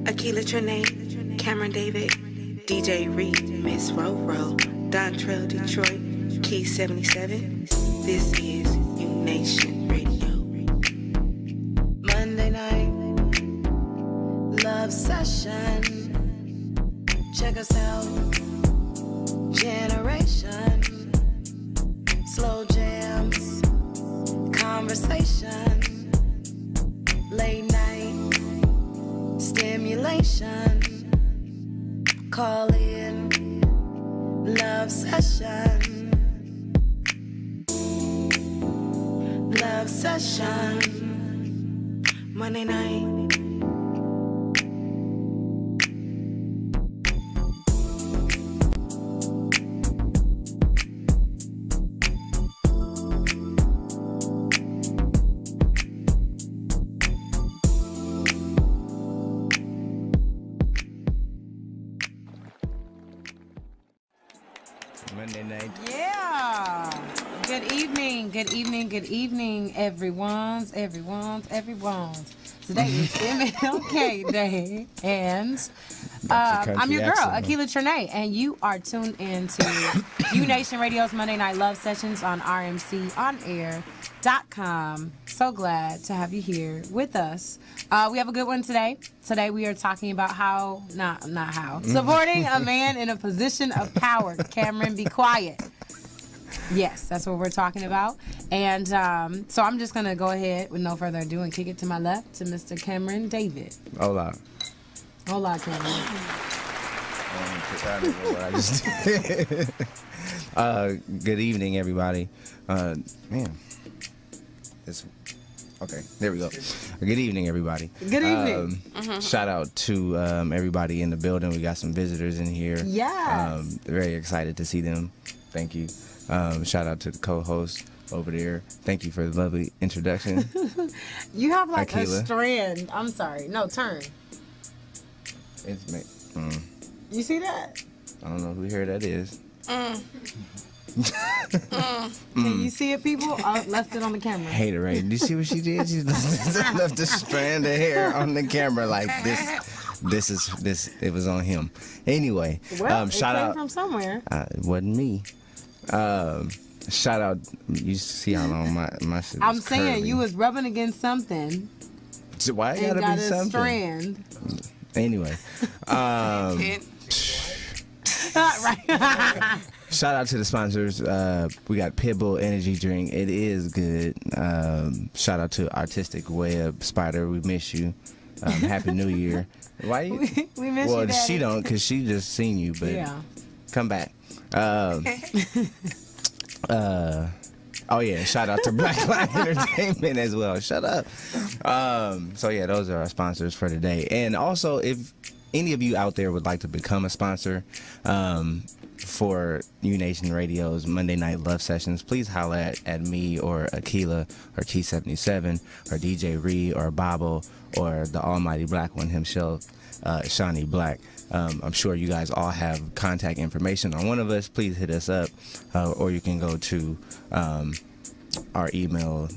Akila Trinae, Cameron David, DJ Reed, Miss Roro, Dontrell Detroit, Key 77. This is U Nation Radio. Monday night love session. Check us out. Generation. Slow jams. Conversation. Late night stimulation. Call in. Love session. Love session. Monday night. Monday night. Yeah. Good evening, everyone's. Today is MLK Day, and I'm your girl, Akila Trinae, and you are tuned in to U Nation Radio's Monday Night Love Sessions on RMCOnAir.com. So glad to have you here with us. We have a good one today. Today we are talking about supporting a man in a position of power. Cameron, be quiet. Yes, that's what we're talking about. And so I'm just going to go ahead with no further ado and kick it to my left to Mr. Cameron David. Hola. Hola, Cameron. I don't know what I just did. Good evening, everybody. Man. Okay, there we go. Good evening, everybody. Good evening. Shout out to everybody in the building. We got some visitors in here. Yes. Very excited to see them. Thank you. Shout out to the co-host over there. Thank you for the lovely introduction. You have like Akila. a strand. I'm sorry. No, turn. It's me. You see that? I don't know who here that is. Can you see it, people? I left it on the camera. Hater, right? Did you see what she did? She left a strand of hair on the camera like this. It was on him. Anyway, Well, shout it came out. from somewhere. It wasn't me. Shout out. You see how long my shit I'm is saying curly. you was rubbing against something So why it and gotta got be a something? strand. Anyway, Right. shout out to the sponsors. We got Pitbull Energy Drink. It is good. Shout out to Artistic Web Spider. We miss you. Happy New Year. Why you? We miss Well, you, Daddy. she don't, cause she just seen you. But Yeah. come back. Oh yeah, shout out to Blackline Entertainment as well. Shut up. So yeah, those are our sponsors for today. And also, if any of you out there would like to become a sponsor for U Nation Radio's Monday Night Love Sessions, please holla at me or Akila or Key 77 or DJ Reed or Babo or the almighty black one himself, Shawnee Black. I'm sure you guys all have contact information on one of us. Please hit us up, or you can go to our email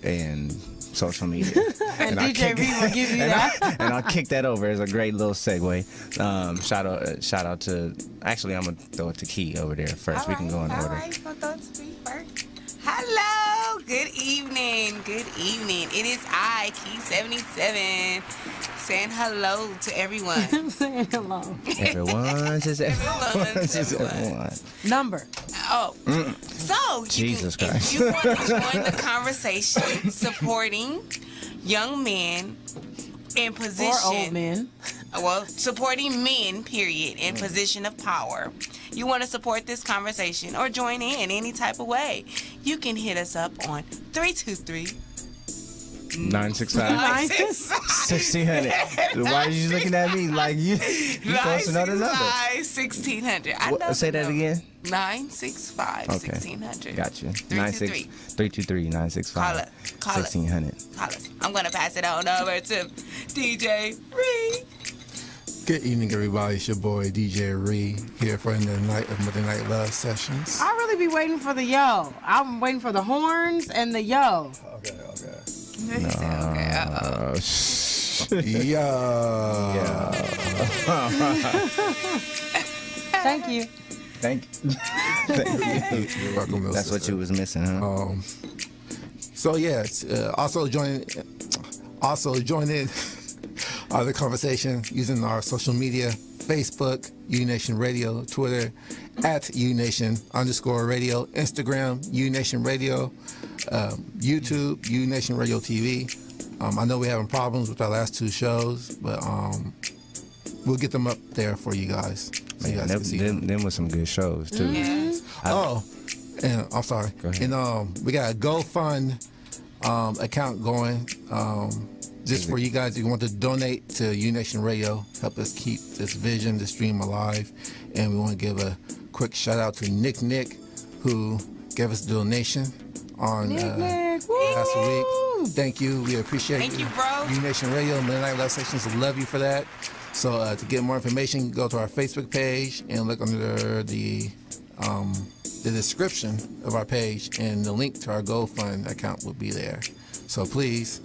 and social media. And DJ Reed will give you that. And I'll kick that over as a great little segue. Shout out to. Actually, I'm gonna throw it to Key over there first. We can go in order. All right, so throw it to me first. Hello, good evening. It is I, Key 77, saying hello to everyone. I'm saying hello. Everyone says everyone says everyone. Number. Oh, so Jesus Christ. if you want to join the conversation supporting young men in position, Or old men. well, supporting men, period, in position of power. You want to support this conversation or join in any type of way, you can hit us up on 965 1600. Why are you looking at me like you supposed to know the number? 1600. I know Say the that number. again. 965 Okay. 1600. Got you. 323. 965 Call us. 1600. Call us. I'm going to pass it on over to DJ Reed. Good evening, everybody. It's your boy DJ Reed here for the night of Monday Night Love Sessions. I really be waiting for the yo. I'm waiting for the horns and the yo. Okay. Okay. Uh-oh. Yeah. Thank you. Thank you. You're welcome, little That's what sister. you was missing, huh? So yes, also join in the conversation using our social media: Facebook, UNation Radio, Twitter @UNation_radio, Instagram, UNation Radio, YouTube, UNation Radio TV. I know we're having problems with our last 2 shows, but we'll get them up there for you guys. So you Man, guys can see them. them was some good shows too. Yes. And I'm sorry. Go ahead. And we got a GoFund account going. Just for you guys who want to donate to UNation Radio, help us keep this vision, this dream alive. And we want to give a quick shout out to Nick, who gave us a donation on last week. Thank you. We appreciate Thank you, bro. UNation Radio, Midnight Love Stations love you for that. So to get more information, go to our Facebook page and look under the description of our page, and the link to our GoFund account will be there. So please,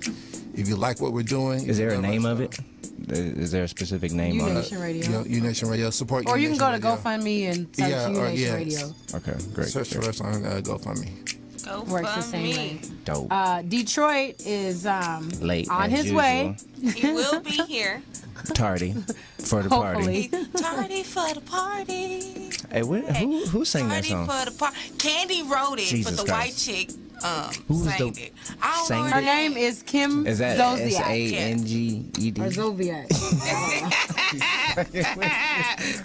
if you like what we're doing, Is there a name of it? Is there a specific name on it? UNation Radio. UNation Radio, support. Or you can UNation go to Radio. GoFundMe and search UNation Radio. Okay, great. Search for us on GoFundMe. Go Works the for same me. way. Dope. Detroit is Late on as his usual. way. He will be here. Tardy for the party. Hopefully. Tardy for the party. Hey, who sang that Tardy song? for the party. Candy wrote it, Jesus but the Christ. white chick Who's sang the- it. I don't sang know it? Her her name is Kim Is that Zolciak. SANGED? Or Zolciak.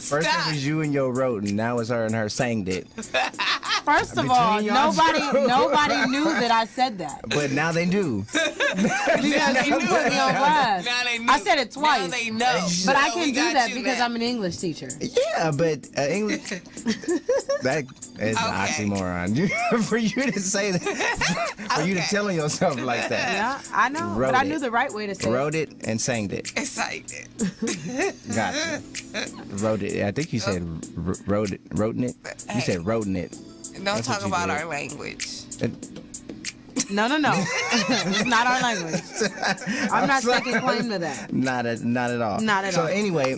First it was you and Yo wrote, and now it's her and her sang it. First of all, Between y'all nobody knew that I said that. But now they do. Because you put me on blast. Now they I knew. said it twice. Now they know. But I So can we do got that you because now. I'm an English teacher. Yeah, but English, that is an oxymoron. For you to say that, for you to Okay. telling yourself like that. Yeah, I know. Wrote but I it. knew the right way to say Wrote it and sang it. Excited. Gotcha. Wrote it. I think you said wrote it. You Hey. said wrote it. Don't That's what talk you about did. our language. it. No. It's not our language. I'm not taking claim to that. Not at all. Not at so all. anyway,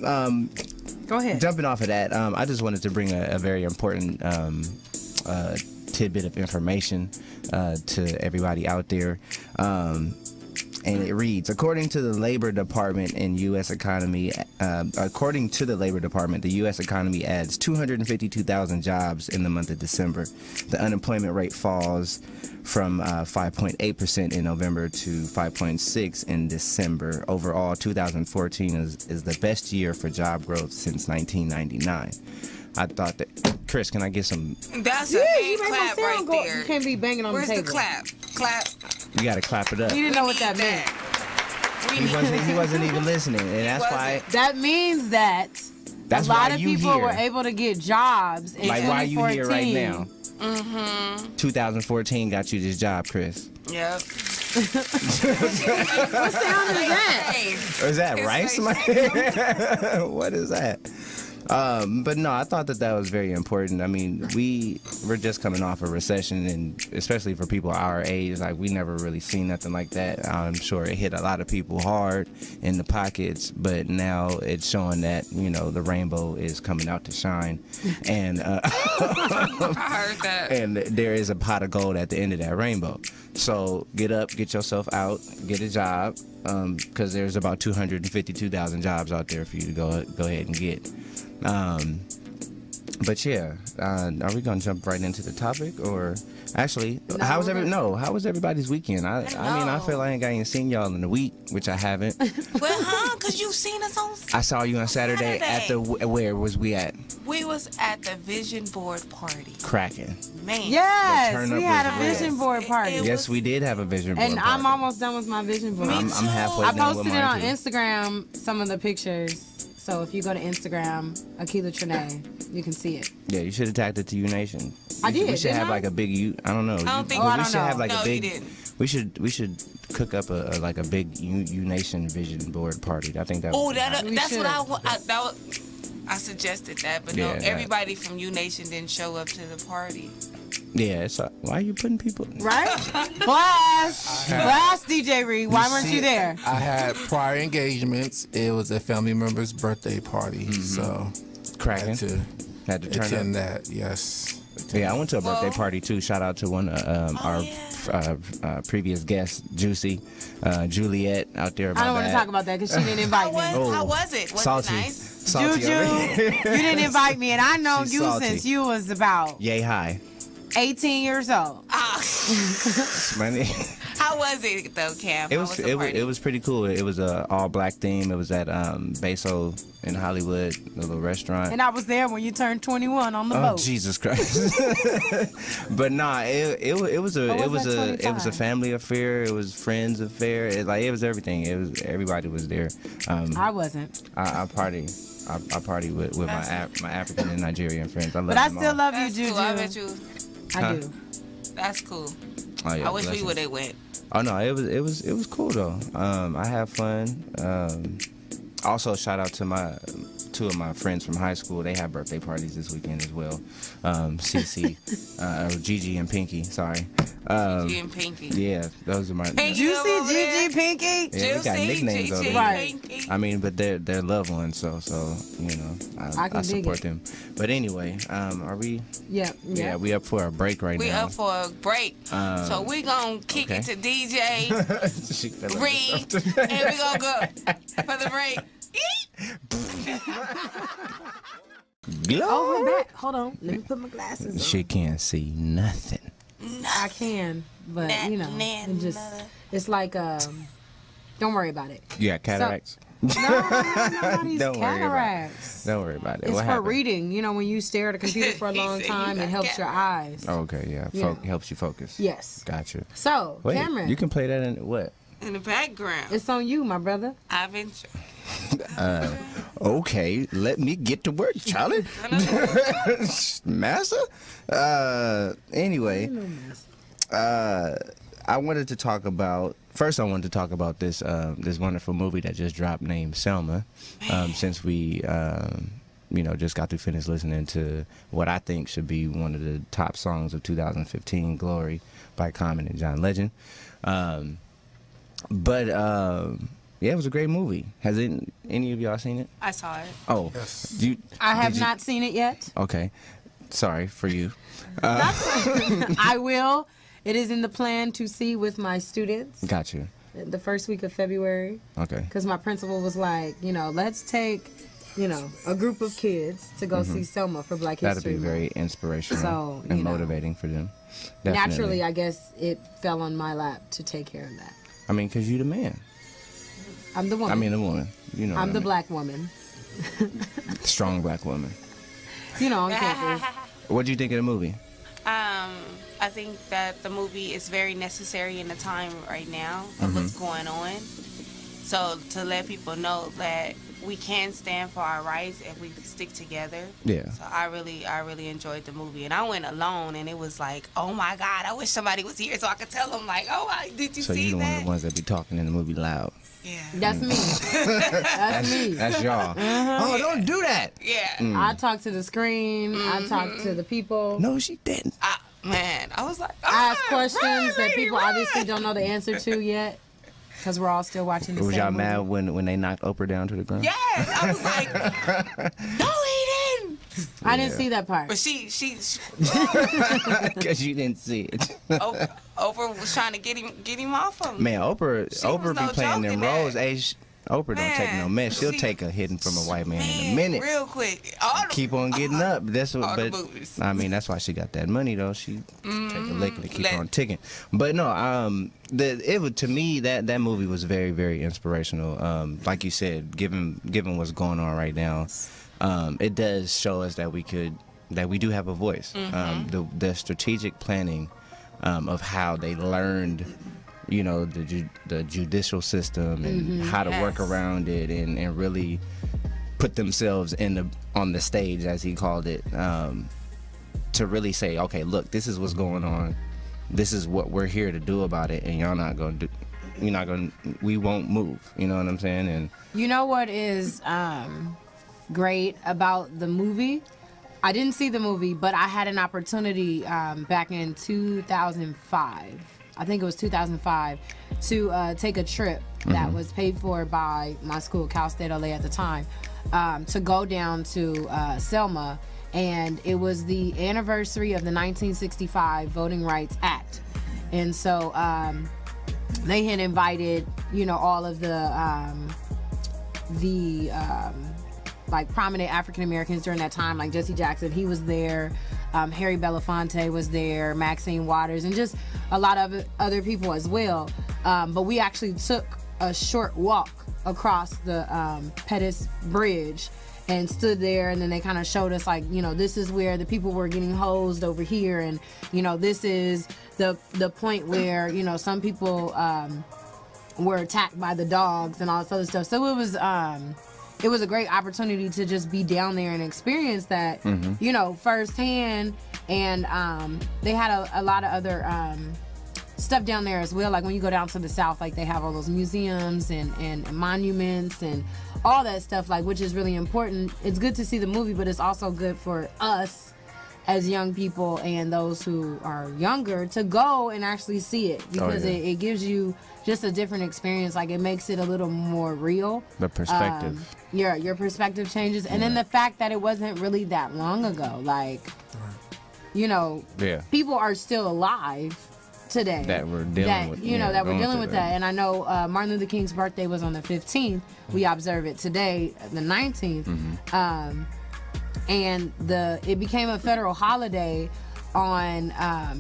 Go ahead. jumping off of that, I just wanted to bring a very important tidbit of information to everybody out there. And it reads, according to the Labor Department in U.S. economy, the U.S. economy adds 252,000 jobs in the month of December. The unemployment rate falls from 5.8% in November to 5.6% in December. Overall, 2014 is the best year for job growth since 1999. I thought that, Chris, can I get some? That's a You hand made my clap right sound go. there. You can't be banging on Where's the the table. clap? Clap. You got to clap it up. You didn't know what We that need meant. We He need he wasn't even listening, and that's why. That means that That's a lot why of you people here. were able to get jobs in Like, why you 2014. here right now? Mm-hmm. 2014 got you this job, Chris. Yep. What sound is that? Hey, Or is that It's rice? like- What is that? But no, I thought that was very important. I mean, we're just coming off a recession, and especially for people our age, like we never really seen nothing like that. I'm sure it hit a lot of people hard in the pockets, but now it's showing that, you know, the rainbow is coming out to shine, and I heard that. and there is a pot of gold at the end of that rainbow. So get up, get yourself out, get a job, because there's about 252,000 jobs out there for you to go ahead and get. But yeah, are we gonna jump right into the topic, or actually, how was everybody's weekend? I mean, I feel I ain't got even seen y'all in a week, which I haven't. Well, because you seen us on. I saw you on Saturday at the where was we at? We was at the vision board party. Cracking. Man. The Yes, turn-up we had was a real. vision board party. It Yes, we did have a vision board And party. I'm almost done with my vision board. I'm halfway I done with posted it on mine too. Instagram, some of the pictures. So if you go to Instagram, Akila Trinae, you can see it. Yeah, you should have tagged it to U Nation. I did, We should didn't have I? like a big I don't know. I don't think- we Oh, I don't should know. have like No, a you big. didn't. We should cook up a like a big U Nation vision board party. I think that. Oh, would be nice. that's should. what I want. I suggested that, but Yeah, no, that- everybody from U Nation didn't show up to the party. Yeah, it's why are you putting people? Right? Blast DJ Reed. Why weren't you there? I had prior engagements. It was a family member's birthday party, so I Cracking. had to Had to turn attend that. Yes. Yeah, I went to a birthday party too. Shout out to one of our previous guests, Juicy, Juliet out there. I don't want to talk about that because she didn't invite me. How was it? Was Salty. it nice? Salty Juju, over here. you didn't invite me, and I know She's you salty. since you was about Yay high. 18 years old. Money. How was it though, Cam? It How was the it party? was pretty cool. It was a all black theme. It was at Beso in Hollywood, the little restaurant. And I was there when you turned 21 on the Oh boat. Jesus Christ! But nah, it was a Or it was was that a it was a 25? family affair. It was friends affair. It was everything. It was everybody was there. I wasn't. I party with my African and Nigerian friends. I love But I them still all. love you, That's Juju. cool. I bet you. I Huh? do. That's cool. Oh, yeah, I wish we blessings. would have went. Oh no, it was cool though. I had fun. Also, shout out to two of my friends from high school. They have birthday parties this weekend as well. Cece, Gigi and Pinky. Sorry. G and Pinky. Yeah, those are my. Pinky Juicy, over there. Gigi, Pinky. Yeah, we got Juicy, nicknames over Gigi, there. Right. Pinky. I mean, but they're loved ones, so you know, I can I dig support it. them. But anyway, are we? Yeah. Yeah, we up for a break right We now. up for a break. So we gonna kick it to DJ She fell off Reed, the- and we gonna go for the break. Oh, we're back. Hold on. Let me put my glasses on. She can't see nothing. I can, but you know, it just it's like don't worry about it. You got cataracts? No, these Don't worry about it. cataracts. Don't worry about it. It's What for happened? reading. You know, when you stare at a computer for a He long said you time, got it helps your eyes. Oh, okay, yeah. Yeah. Helps you focus. Yes. Gotcha. So, Wait, Cameron, you can play that in what? In the background, it's on you, my brother. I've been. Okay, let me get to work, Charlie. Massa? Anyway, I wanted to talk about. First, I wanted to talk about this wonderful movie that just dropped named Selma. Since we, just got to finish listening to what I think should be one of the top songs of 2015, "Glory" by Common and John Legend. Yeah, it was a great movie. Has any of y'all seen it? I saw it. Oh, Yes. I have did you- not seen it yet. Okay, sorry for you. I will. It is in the plan to see with my students Got you. the first week of February. Okay. Because my principal was like, let's take, a group of kids to go see Selma for Black That'll History be Month. very inspirational So, and you know. motivating for them. Definitely. Naturally, I guess it fell on my lap to take care of that. I mean, because you the man. I'm the woman. I mean, the woman. You know. I'm what the I mean. black woman. Strong black woman. On campus. What do you think of the movie? I think that the movie is very necessary in the time right now of what's going on. So to let people know that we can stand for our rights if we stick together. Yeah. So I really enjoyed the movie, and I went alone, and it was like, oh my God, I wish somebody was here so I could tell them like, oh, did you So see you one of that? the ones that be talking in the movie loud. Yeah. That's me. That's me. That's y'all. Oh, don't do that. Yeah. I talk to the screen. I talk to the people. No, she didn't. Man, I was like, I ask "Run, questions run, that lady, people run." obviously don't know the answer to yet. Because we're all still watching the Was same y'all movie. mad when they knocked Oprah down to the ground? Yes, I was like, no, he didn't. I didn't see that part. But she Because you didn't see it. Oprah was trying to get him off him. Man, Oprah was be no playing joke them in that. roles. Oprah don't take no mess. She'll take a hitting from a white man in a minute. Real quick. All the- Keep on getting up. That's what. all the But movies. I mean, that's why she got that money though. She take a lick and keep Let- on ticking. But no, to me that movie was very very inspirational. Like you said, given what's going on right now, it does show us that we do have a voice. The strategic planning of how they learned. The judicial system and how to work Yes. around it and really put themselves on the stage, as he called it, to really say, okay, look, this is what's going on. This is what we're here to do about it, and we won't move. You know what I'm saying? And You know what is great about the movie I didn't see the movie, but I had an opportunity back in 2005. I think it was 2005 to take a trip that was paid for by my school, Cal State LA at the time, to go down to Selma, and it was the anniversary of the 1965 Voting Rights Act, and so they had invited, you know, all of the like prominent African Americans during that time, like Jesse Jackson, he was there, Harry Belafonte was there, Maxine Waters, and just a lot of other people as well. But we actually took a short walk across the Pettus Bridge and stood there, and then they kind of showed us, like, you know, this is where the people were getting hosed over here, and, you know, this is the point where, you know, some people were attacked by the dogs and all this other stuff. So it was a great opportunity to just be down there and experience that, you know, firsthand. And they had a lot of other stuff down there as well. Like when you go down to the South, like they have all those museums and monuments and all that stuff, like, which is really important. It's good to see the movie, but it's also good for us as young people and those who are younger to go and actually see it, because it gives you just a different experience. Like, it makes it a little more real. The perspective. Your perspective changes. And then the fact that it wasn't really that long ago. Like, you know, people are still alive today that we're dealing with. You know, that we're dealing with that. And I know Martin Luther King's birthday was on the 15th. We observe it today, the 19th. And it became a federal holiday on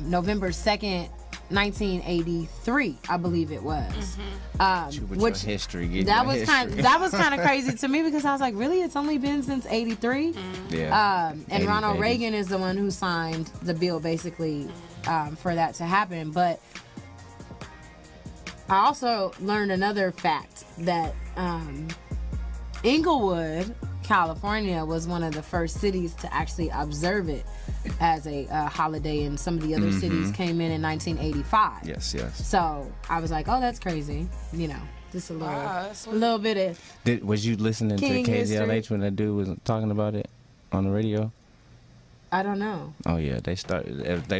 November 2nd, 1983, I believe it was. Which history, that was kind of crazy to me, because I was like, really, it's only been since 83. And Ronald Reagan is the one who signed the bill, basically, for that to happen. But I also learned another fact that Inglewood, California, was one of the first cities to actually observe it as a holiday, and some of the other cities came in 1985. Yes. So I was like, oh, that's crazy. You know, just a little bit of. Was you listening King to KZLH history. when that dude was talking about it on the radio? I don't know. Oh yeah, they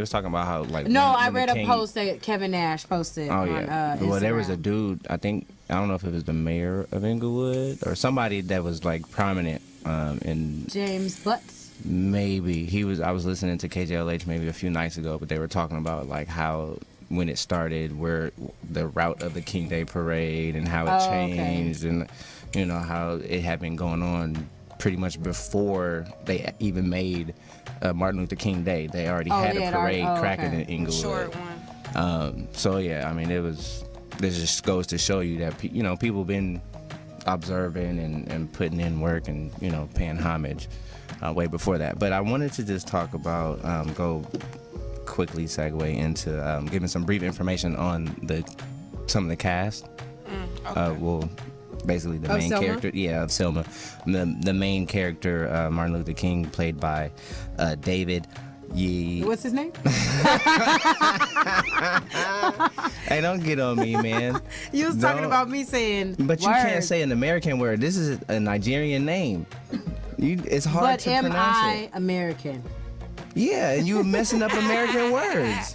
was talking about how, like, No, when I read the a post that Kevin Nash posted on Instagram. Well, there was a dude, I don't know if it was the mayor of Inglewood or somebody that was like prominent in James Butts. Maybe I was listening to KJLH maybe a few nights ago, but they were talking about like how when it started, where the route of the King Day Parade and how it changed, and you know how it had been going on pretty much before they even made Martin Luther King Day. They already had a parade cracking in Inglewood. Short one. So yeah, I mean, this just goes to show you that people been observing and putting in work and paying homage way before that. But I wanted to just talk about go quickly segue into giving some brief information on some of the cast. Well, basically the main character, of Selma. The main character, Martin Luther King, played by David Yee. What's his name? Hey, don't get on me, man. You was talking about me saying But you can't say an American word. This is a Nigerian name. It's hard to pronounce it. But am I American? Yeah, and you were messing up American words.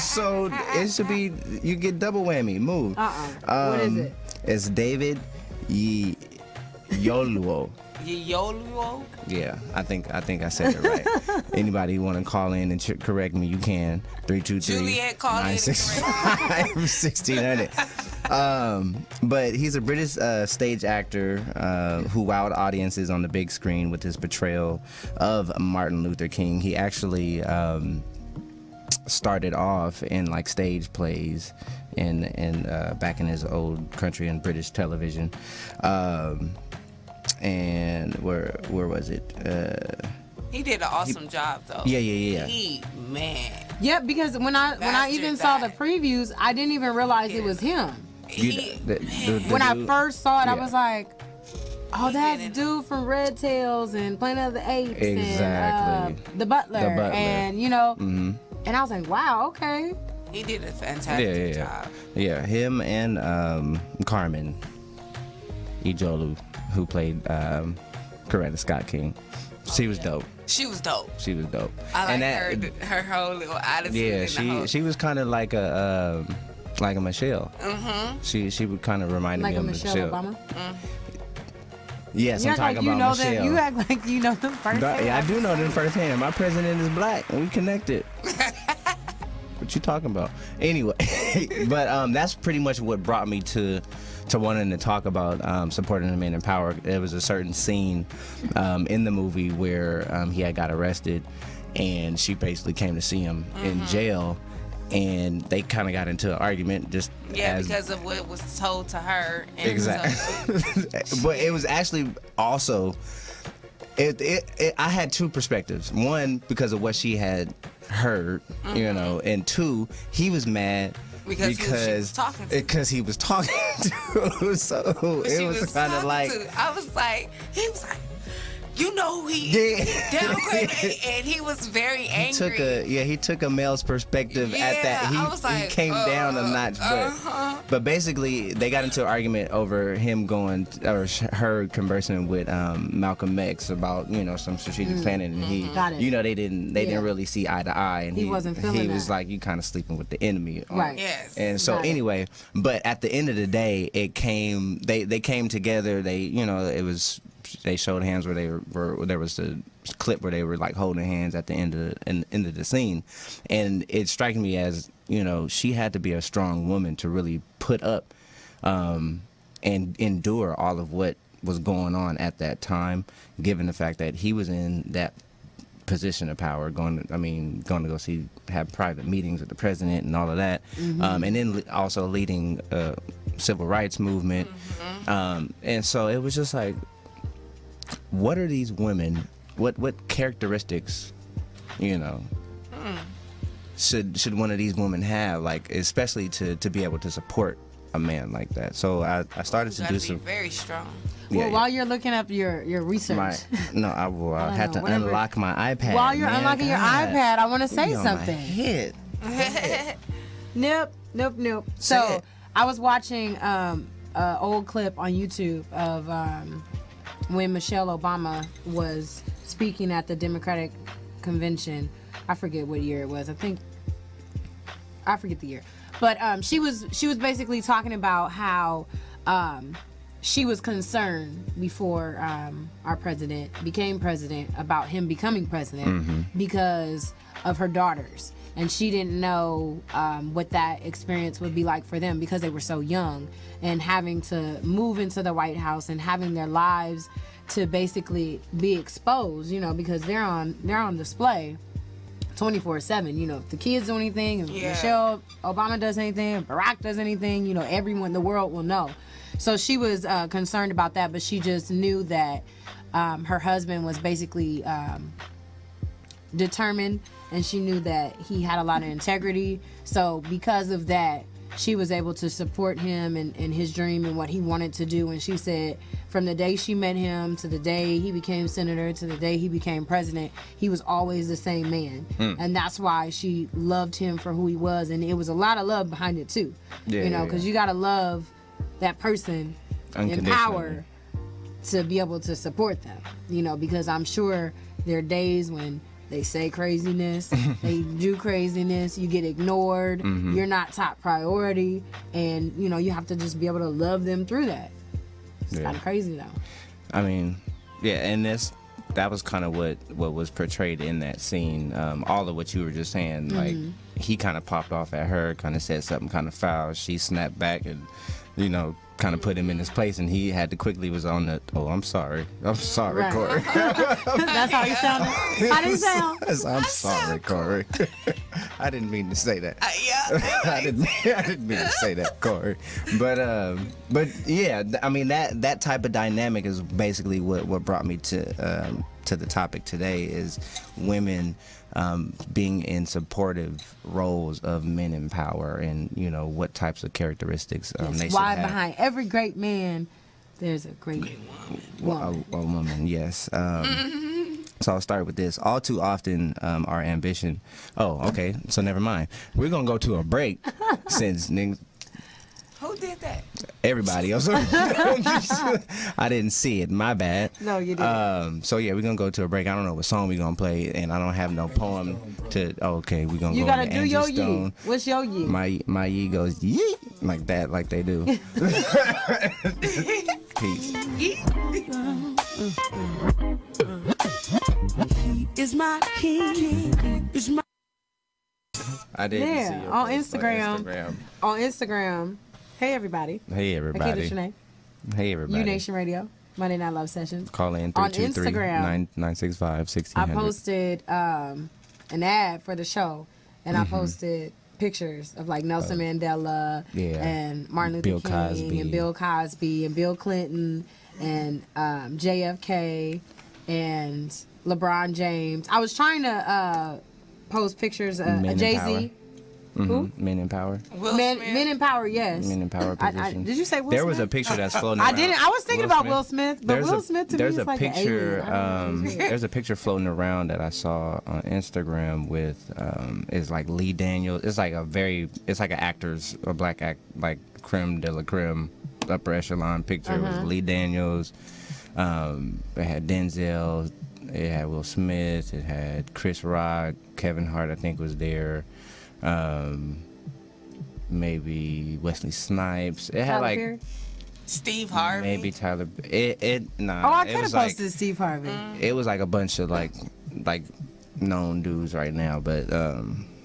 So it should be, you get double whammy. Move. What is it? It's David Yoluo. Yoluo? Yeah, I think I said it right. Anybody who want to call in and correct me, you can. 323-965-1600. But he's a British stage actor who wowed audiences on the big screen with his portrayal of Martin Luther King. He actually started off in like stage plays and back in his old country and British television. And where was it? He did an awesome job, though. Yeah. Man. Yeah, because when I even saw the previews, I didn't even realize it was him. When I first saw it, I was like, oh, that's dude from Red Tails and Planet of the Apes and the Butler. And and I was like, wow, okay. He did a fantastic job. Yeah, him and Carmen Ijolu, who played Coretta Scott King. She was dope. She was dope. She was dope. I like and her whole little attitude. Yeah, she was kind of like a Michelle. Mm-hmm. She would kind of remind Like me a of Michelle Obama. Yes, You I'm act talking like you about know Michelle. them. You act like you know them firsthand. Yeah, I do know them firsthand. My president is black, and we connected. What you talking about? Anyway, but that's pretty much what brought me to wanting to talk about supporting the men in power. There was a certain scene in the movie where he had got arrested, and she basically came to see him in jail, and they kind of got into an argument because of what was told to her. And exactly. so, But it was actually also I had two perspectives. One, because of what she had heard, you know, and two, he was mad because she was talking to. Because he was talking to. So it was kind of like I was like, he was like, you know, he downgraded, and he was very angry. He took a male's perspective at that. I was like, he came down a notch, but basically they got into an argument over him going or her conversing with Malcolm X about some strategic planning, and he, they didn't really see eye to eye, and he wasn't feeling he was that. like, you kind of sleeping with the enemy, Right? Yes. And so anyway, but at the end of the day, it came. They came together. They showed hands where there was a clip where they were like holding hands at the end of the scene, and it struck me as she had to be a strong woman to really put up and endure all of what was going on at that time, given the fact that he was in that position of power, going to go have private meetings with the president and all of that, and then also leading civil rights movement, and so it was just like, what are these women? What characteristics, should one of these women have? Like, especially to be able to support a man like that. So I started to do some. Very strong. Well, while you're looking up your research, I will have to unlock my iPad. While you're unlocking your iPad, I want to say something. Nope. So I was watching an old clip on YouTube of when Michelle Obama was speaking at the Democratic Convention. I forget what year it was. I forget the year. But she was basically talking about how she was concerned before our president became president about him becoming president because of her daughters. And she didn't know what that experience would be like for them because they were so young, and having to move into the White House and having their lives to basically be exposed, because they're on display 24/7. If the kids do anything, if Michelle Obama does anything, if Barack does anything, everyone in the world will know. So she was concerned about that, but she just knew that her husband was basically determined, and she knew that he had a lot of integrity. So because of that, she was able to support him and his dream and what he wanted to do. And she said from the day she met him to the day he became senator to the day he became president, he was always the same man. And that's why she loved him for who he was. And it was a lot of love behind it too. Because you got to love that person in power to be able to support them. Because I'm sure there are days when they say craziness, they do craziness, you get ignored, you're not top priority, and you have to just be able to love them through that. It's kind of crazy though. I mean, and that was kind of what was portrayed in that scene. All of what you were just saying, like he kind of popped off at her, kind of said something kind of foul. She snapped back and kind of put him in his place, and he had to quickly was on the, I'm sorry, right. Corey. That's how he sounded. How did he sound? I'm sorry, Corey. I didn't mean to say that. I didn't mean to say that, Corey. But yeah, I mean that type of dynamic is basically what brought me to the topic today, is women being in supportive roles of men in power, and what types of characteristics they should why have. Behind every great man there's a great woman. A woman, yes. So I'll start with this. All too often, our ambition. Oh, okay. So never mind. We're gonna go to a break since niggas. Who did that? Everybody else. I didn't see it. My bad. No, you didn't. So yeah, we're gonna go to a break. I don't know what song we're gonna play, and I don't have no poem to. Okay, we're gonna You go gotta into do Angie your Stone. yee. What's your yee? My yee goes yeet like that, like they do. Peace. Is my king. Is my I didn't see Yeah, your on post Instagram. On Instagram. Hey everybody. Hey Akita everybody. Shanae. Hey everybody. U Nation Radio. Monday Night Love Sessions. Call in On 323-965-1600. I posted an ad for the show, and I posted pictures of like Nelson Mandela and Martin Luther Bill King Cosby. and Bill Cosby and Bill Clinton and JFK and LeBron James. I was trying to post pictures of Men in Jay-Z. Who? Men in Power. Will Men Smith? in Power, yes. Men in Power position. Did you say Will There Smith? was a picture that's floating I around. didn't. I was thinking about Will Smith, but There's Will a- Smith to me there's is a like picture, an alien. there's a picture floating around that I saw on Instagram with it's like Lee Daniels. It's like an actor's, a black act, like creme de la creme, upper echelon picture. It was Lee Daniels. It had Denzel. It had Will Smith. It had Chris Rock. Kevin Hart, I think, was there. Maybe Wesley Snipes. It had Tyler like Perry? Steve Harvey. maybe Tyler. Nah. Oh, I it could have was like posted Steve Harvey. it was like a bunch of like known dudes right now, but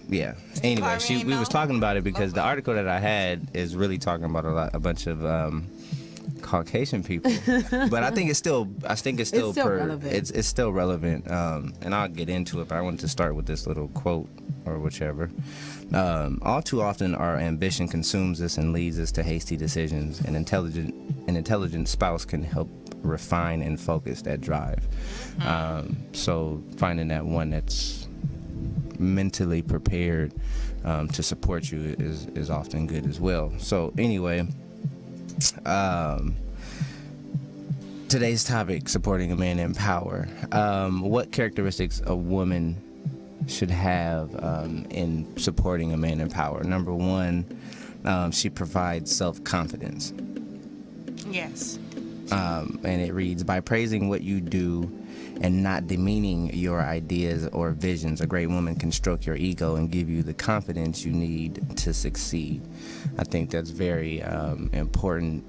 yeah. Anyway, Harvey ain't we was known? talking about it because the article that I had is really talking about a bunch of Caucasian people, but I think it's still relevant. It's still relevant, and I'll get into it. But I wanted to start with this little quote or whichever. All too often, our ambition consumes us and leads us to hasty decisions. An intelligent spouse can help refine and focus that drive. So finding that one that's mentally prepared to support you is often good as well. So anyway. Today's topic, supporting a man in power. What characteristics a woman should have in supporting a man in power? Number one, she provides self-confidence. Yes. And it reads, by praising what you do and not demeaning your ideas or visions, a great woman can stroke your ego and give you the confidence you need to succeed. I think that's very important,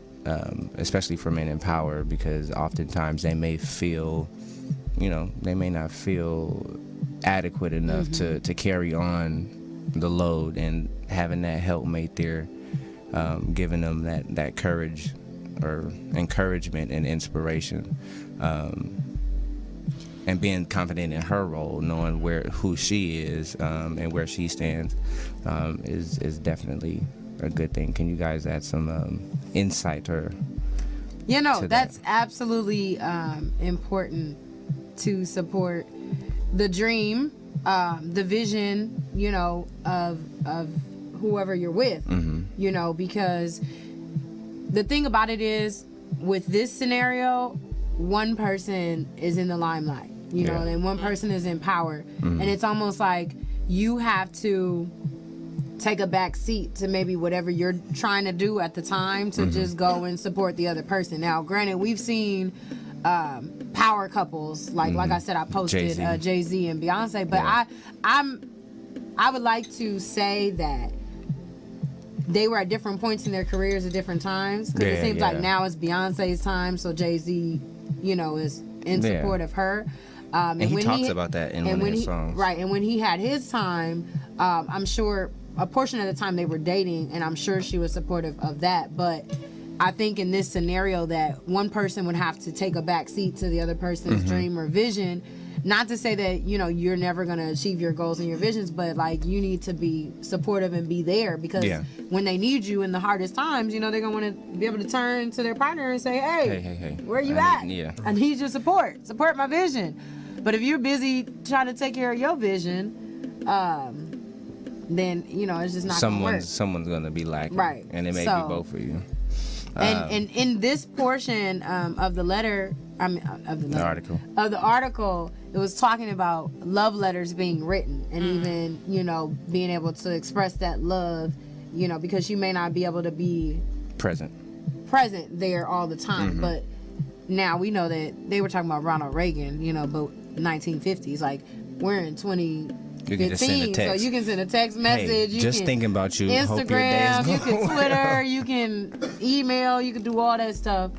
especially for men in power, because oftentimes they may feel, they may not feel adequate enough to carry on the load, and having that helpmate there, giving them that courage or encouragement and inspiration, and being confident in her role, knowing who she is and where she stands, is definitely a good thing. Can you guys add some insight or? That's absolutely important to support the dream, the vision, of whoever you're with, because the thing about it is, with this scenario, one person is in the limelight, and one person is in power. And it's almost like you have to take a back seat to maybe whatever you're trying to do at the time to just go and support the other person. Now, granted, we've seen power couples, like I said, I posted Jay-Z and Beyonce, but I would like to say that they were at different points in their careers at different times, because it seems like now it's Beyonce's time, so Jay-Z, is in support of her. And he talks about that in one of his songs. Right, and when he had his time, I'm sure a portion of the time they were dating, and I'm sure she was supportive of that. But I think in this scenario that one person would have to take a back seat to the other person's dream or vision. Not to say that, you're never going to achieve your goals and your visions, but like you need to be supportive and be there, because when they need you in the hardest times, they're going to want to be able to turn to their partner and say, hey, where you at? I need your support my vision. But if you're busy trying to take care of your vision, then it's just not gonna work. Someone's gonna be lacking, right? And it may be both for you. And in this portion of the letter, the article, it was talking about love letters being written, and even being able to express that love, because you may not be able to be present there all the time. But now we know that they were talking about Ronald Reagan, you know, but 1950s. Like, we're in 2015, so you can send a text message. Hey, you just can thinking about you. Hope your day Instagram, is you can going Twitter, well. you can email, you can do all that stuff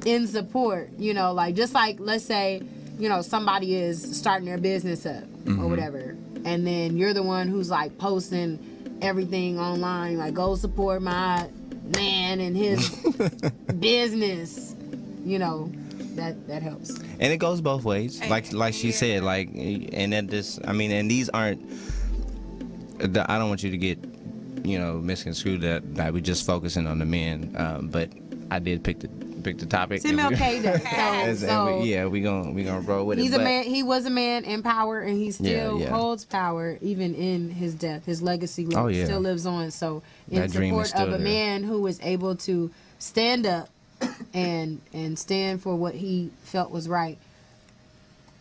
in support. You know, like, just like, let's say, you know, somebody is starting their business up or whatever, and then you're the one who's like posting everything online, like, go support my man and his business. You know, that helps. And it goes both ways, like she said, like, and that this, I mean, and these aren't. I don't want you to get, you know, misconstrued that we just focusing on the men, but I did pick the topic. It's MLK Day, so we gonna roll with it. He's a man. He was a man in power, and he still holds power even in his death. His legacy still lives on. So in That dream is support of still a there. man who was able to stand up and stand for what he felt was right,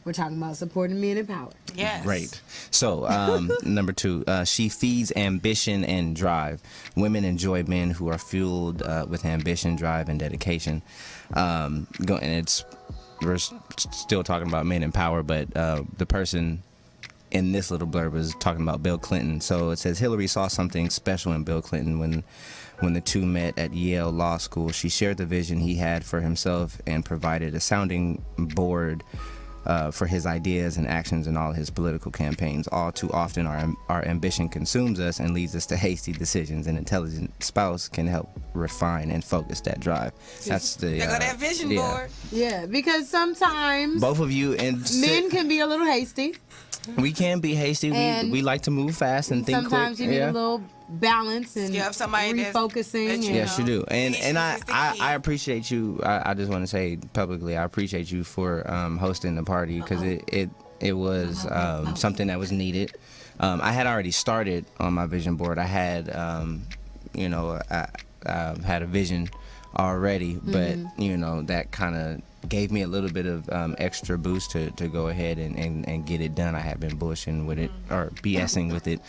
we're talking about supporting men in power. Yes. Great. So, number 2, she feeds ambition and drive. Women enjoy men who are fueled with ambition, drive, and dedication. And we're still talking about men in power, but the person in this little blurb was talking about Bill Clinton. So it says Hillary saw something special in Bill Clinton when the two met at Yale Law School. She shared the vision he had for himself and provided a sounding board for his ideas and actions in all his political campaigns. All too often, our ambition consumes us and leads us to hasty decisions. An intelligent spouse can help refine and focus that drive. That's the There go that vision board. Yeah, because sometimes both of you and men can be a little hasty. we can be hasty. And We like to move fast and think sometimes quick. you need a little balance and You have somebody refocusing. that you and, Yes, you do, and Patience is the key. I appreciate you. I just want to say publicly, I appreciate you for hosting the party because it was something that was needed. I had already started on my vision board. I had I had a vision already, but that kind of gave me a little bit of extra boost to go ahead and get it done. I had been bullshitting with it or BSing with it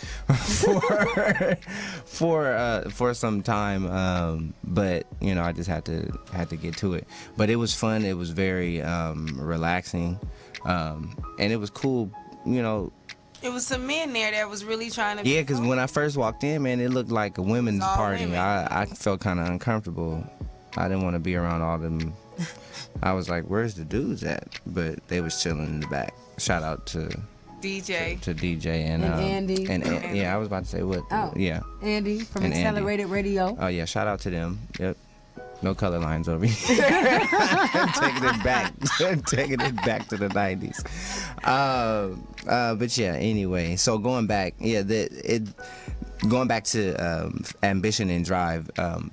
for some time, but I just had to get to it. But it was fun. It was very relaxing, and it was cool. It was some men there that was really trying to. Yeah, because when I first walked in, man, it looked like a women's all party. women. I felt kind of uncomfortable. I didn't want to be around all them. I was like, "Where's the dudes at?" But they was chilling in the back. Shout out to DJ. DJ and Andy. and yeah, I was about to say what? Oh. Yeah. Andy from And Andy. Accelerated Radio. Oh yeah, shout out to them. Yep. No color lines over here. Taking it back. Taking it back to the 90s. But yeah, anyway. So going back, going back to ambition and drive,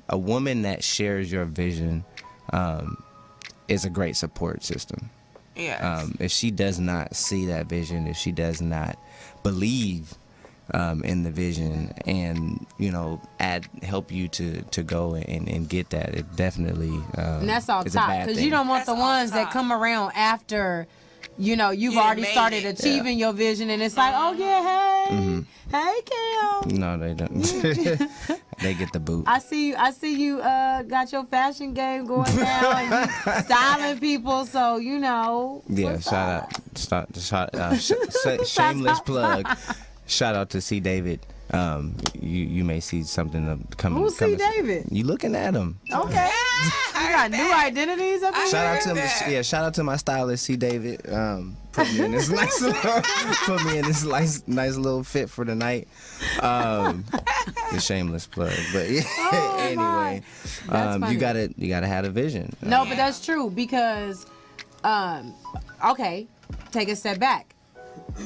a woman that shares your vision is a great support system. Yeah. If she does not see that vision, if she does not believe in the vision and help you to go and get that, it definitely And that's all is a top, bad because thing. you don't want That's the all ones that top. come around after you've You already made started it. achieving your vision, and it's like, oh yeah, hey, hey Kim, No, they don't. They get the boot. I see you got your fashion game going now, and you styling people, so Yeah, what's shout up? out. Shameless plug. Shout out to C. David. You may see something coming. Who's C. David? You looking at him? Okay, you got new identities up here. Shout out to that. shout out to my stylist C. David. Put me in this nice nice little fit for the night. The shameless plug, but yeah. Oh, anyway, my. That's funny. you gotta have a vision. No, but that's true because, okay, take a step back.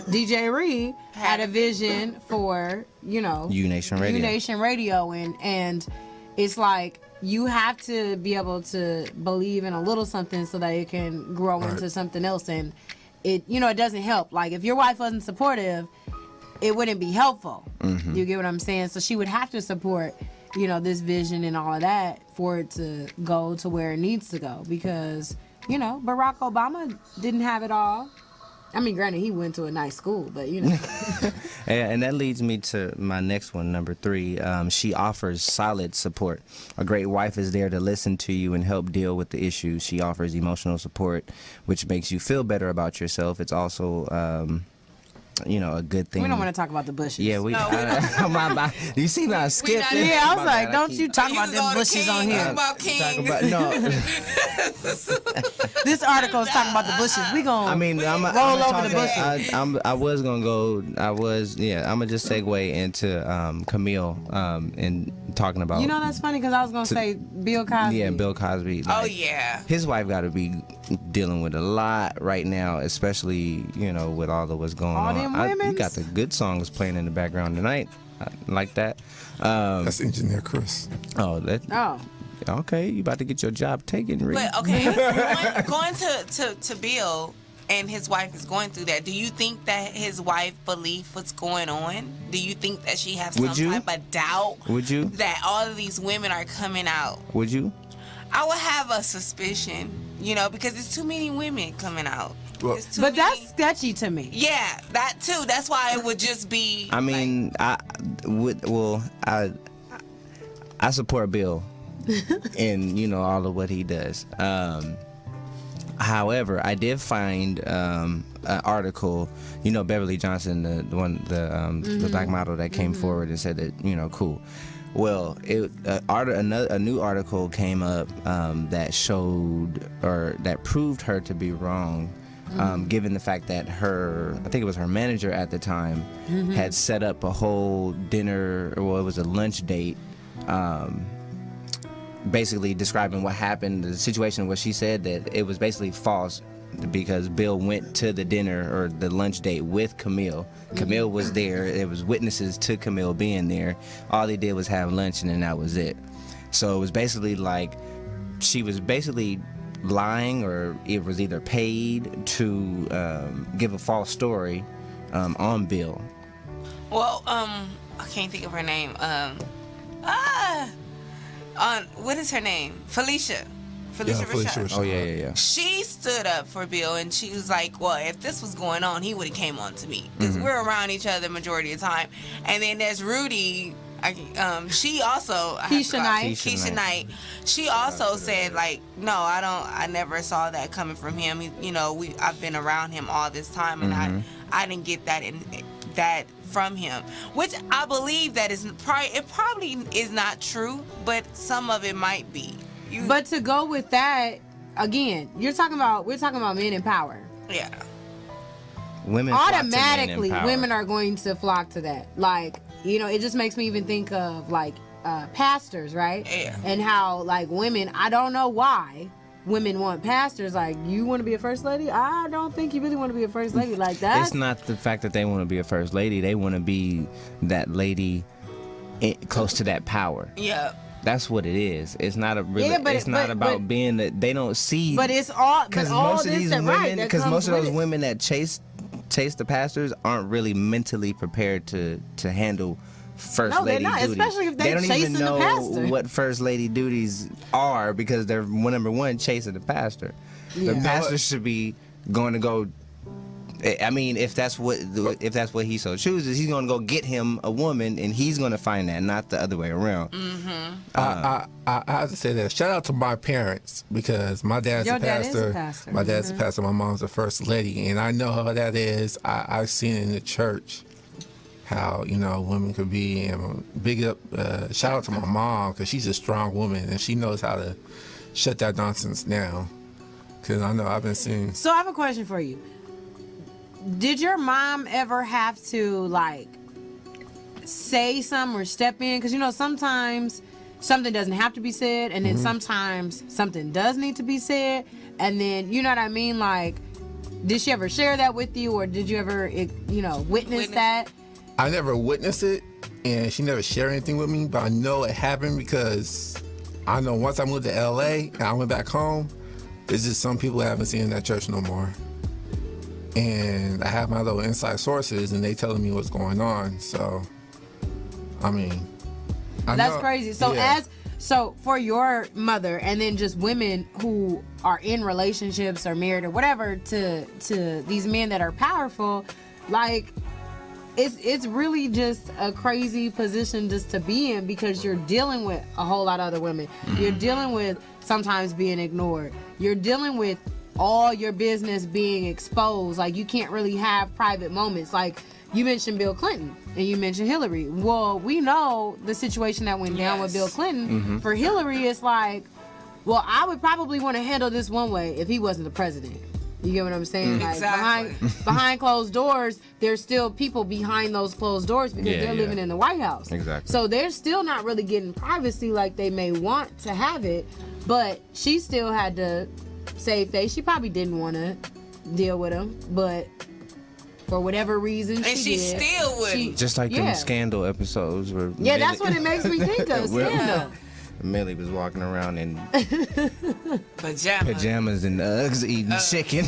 DJ Reed had a vision for, U-Nation Radio. U-Nation Radio, and it's like you have to be able to believe in a little something so that it can grow into something else, and it doesn't help. Like if your wife wasn't supportive, it wouldn't be helpful. You get what I'm saying? So she would have to support, this vision and all of that for it to go to where it needs to go, because Barack Obama didn't have it all. I mean, granted, he went to a nice school, but you know. And that leads me to my next one, number 3. She offers solid support. A great wife is there to listen to you and help deal with the issues. She offers emotional support, which makes you feel better about yourself. It's also, you know, a good thing. We don't want to talk about the bushes. Yeah, you see how I skipped it? Yeah, I was like, don't you talk about them bushes on here. About King. This article is talking about the bushes. We gonna roll over the bushes. I was gonna go. I'm gonna just segue into Camille and talking about. You know, that's funny because I was gonna say Bill Cosby. Yeah, Bill Cosby. Oh yeah. His wife got to be dealing with a lot right now, especially with all of what's going on. You got the good songs playing in the background tonight. I like that. That's Engineer Chris. Oh. Okay, you about to get your job taken, Rick. But okay, going to Bill and his wife is going through that. Do you think that his wife believed what's going on? Do you think that she has some type of doubt? Would you? That all of these women are coming out? Would you? I would have a suspicion, because there's too many women coming out. Well, but that's sketchy to me. Yeah, that too. That's why it would just be. I mean, I support Bill in all of what he does. However, I did find an article. Beverly Johnson, the black model that came forward and said that cool. Well, a new article came up that showed or that proved her to be wrong. Given the fact that I think it was her manager at the time, had set up a whole dinner, it was a lunch date, basically describing what happened, the situation where she said that it was basically false because Bill went to the dinner or the lunch date with Camille. Camille was there. There was witnesses to Camille being there. All they did was have lunch and then that was it. So it was basically like she was basically lying, or it was either paid to give a false story on Bill. Well, I can't think of her name. What is her name? Felicia Rashad. Oh yeah. She stood up for Bill and she was like, well, if this was going on, he would have came on to me because we're around each other majority of the time. And then there's Rudy. She also Keisha Knight. She also said like, no, I never saw that coming from him. I've been around him all this time, and I didn't get that from him, which I believe that it probably is not true, but some of it might be. But to go with that again, we're talking about men in power. Yeah. Women automatically, flock to men in power. women are going to flock to that. Like, it just makes me even think of like pastors, right? Yeah. And how like women, I don't know why women want pastors. Like, you want to be a first lady? I don't think you really want to be a first lady like that. It's not the fact that they want to be a first lady. They want to be that lady close to that power. Yeah. That's what it is. It's not about being that they don't see. But it's all because most of these women, because most of those women that chase the pastors aren't really mentally prepared to handle first lady duties. Especially if they don't even know the pastor. what first lady duties are because they're number one chasing the pastor. Yeah. The pastor should be going to go. I mean, if that's what he so chooses, he's gonna go get him a woman, and he's gonna find that, not the other way around. I have to say that. Shout out to my parents because my dad's a pastor. My dad's a pastor. My mom's a first lady, and I know how that is. I've seen it in the church how women could be. And big up, shout out to my mom because she's a strong woman and she knows how to shut that nonsense down. Because I know I've been seeing. So I have a question for you. Did your mom ever have to like say something or step in? Because sometimes something doesn't have to be said, and then sometimes something does need to be said, and then you know what I mean. Like, did she ever share that with you, or did you ever witness that? I never witnessed it, and she never shared anything with me. But I know it happened because I know once I moved to LA and I went back home, there's just some people I haven't seen in that church no more. And I have my little inside sources, and they telling me what's going on. So, I mean, that's crazy. So So for your mother, and then just women who are in relationships or married or whatever to these men that are powerful, like it's really just a crazy position just to be in, because you're dealing with a whole lot of other women. You're dealing with sometimes being ignored. You're dealing with all your business being exposed. Like, you can't really have private moments. Like, you mentioned Bill Clinton and you mentioned Hillary. Well, we know the situation that went down with Bill Clinton. For Hillary, it's like, well, I would probably want to handle this one way if he wasn't the president. You get what I'm saying? Like, behind closed doors, there's still people behind those closed doors because they're living in the White House. Exactly. So they're still not really getting privacy like they may want to have it, but she still had to save face. She probably didn't want to deal with him, but for whatever reason, she did. Still wouldn't. Just like them Scandal episodes where that's what it makes me think of. Scandal. Millie was walking around in pajamas and Uggs eating chicken.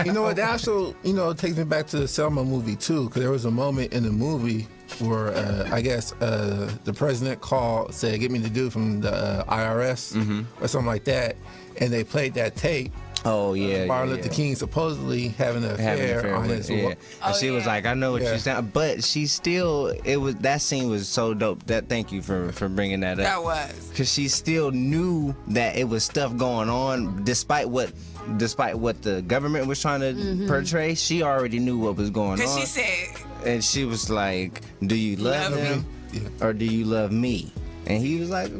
You know what? That also, takes me back to the Selma movie too, because there was a moment in the movie where I guess the president said, "Get me the dude from the IRS" or something like that, and they played that tape. Oh yeah, Martin Luther King supposedly having an affair on his and she was like, "I know what you're saying," but she still. That scene was so dope. Thank you for bringing that up. That was because she still knew that it was stuff going on, despite what the government was trying to portray. She already knew what was going on. Because she said, and she was like, "Do you love him, or do you love me?" And he was like,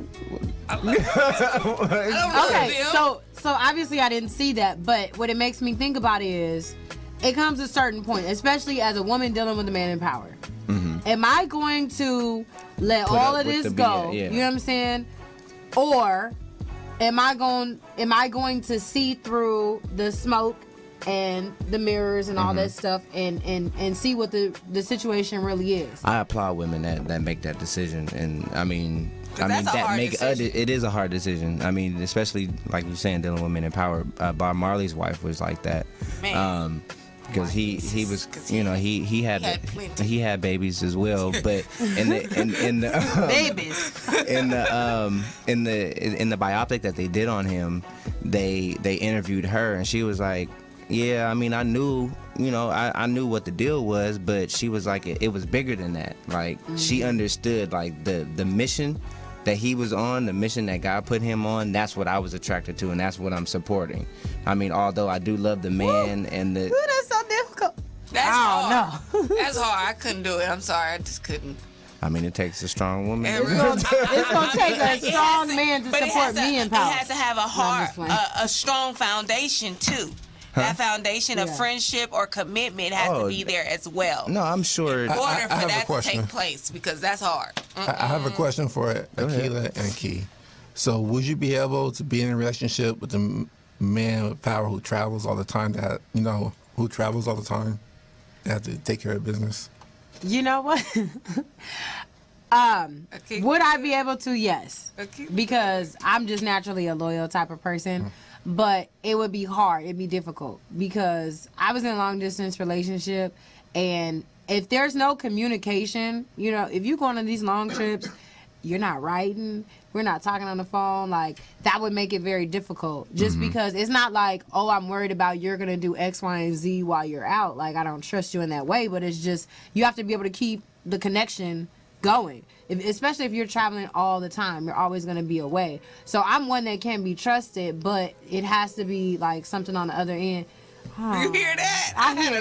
"Okay, so obviously I didn't see that, but what it makes me think about is, it comes to a certain point, especially as a woman dealing with a man in power. Am I going to let all of this go? You know what I'm saying? Or am I going to see through the smoke and the mirrors and all that stuff and see what the situation really is?" I applaud women that make that decision, and it is a hard decision. I mean, especially like you're saying, dealing with men in power. Bob Marley's wife was like that, because he was, he had babies as well, but in the babies in the biopic that they did on him, they interviewed her, and she was like, "Yeah, I mean, I knew, I knew what the deal was, but she was like, it was bigger than that. Like, she understood, like, the mission that he was on, the mission that God put him on. That's what I was attracted to, and that's what I'm supporting. I mean, although I do love the man and the." Ooh, that's so difficult. That's hard. That's hard. I couldn't do it. I'm sorry, I just couldn't. I mean, it takes a strong woman. It's gonna take a strong man to support me in power. It has to have a strong foundation too. That foundation of friendship or commitment has to be there as well. No, I'm sure. In order for that to take place, because that's hard. I have a question for Akila and Key. So, would you be able to be in a relationship with a man with power who travels all the time? That have to take care of business. You know what? Would I be able to? Yes, because I'm just naturally a loyal type of person. But it would be hard. It'd be difficult because I was in a long distance relationship, and if there's no communication, if you go on these long trips, you're not writing, we're not talking on the phone, like, that would make it very difficult. Just because it's not like, oh, I'm worried about you're gonna do X, Y, and Z while you're out. Like, I don't trust you in that way, but it's just you have to be able to keep the connection going. Especially if you're traveling all the time, you're always going to be away. So I'm one that can be trusted, but it has to be like something on the other end. You hear that? I had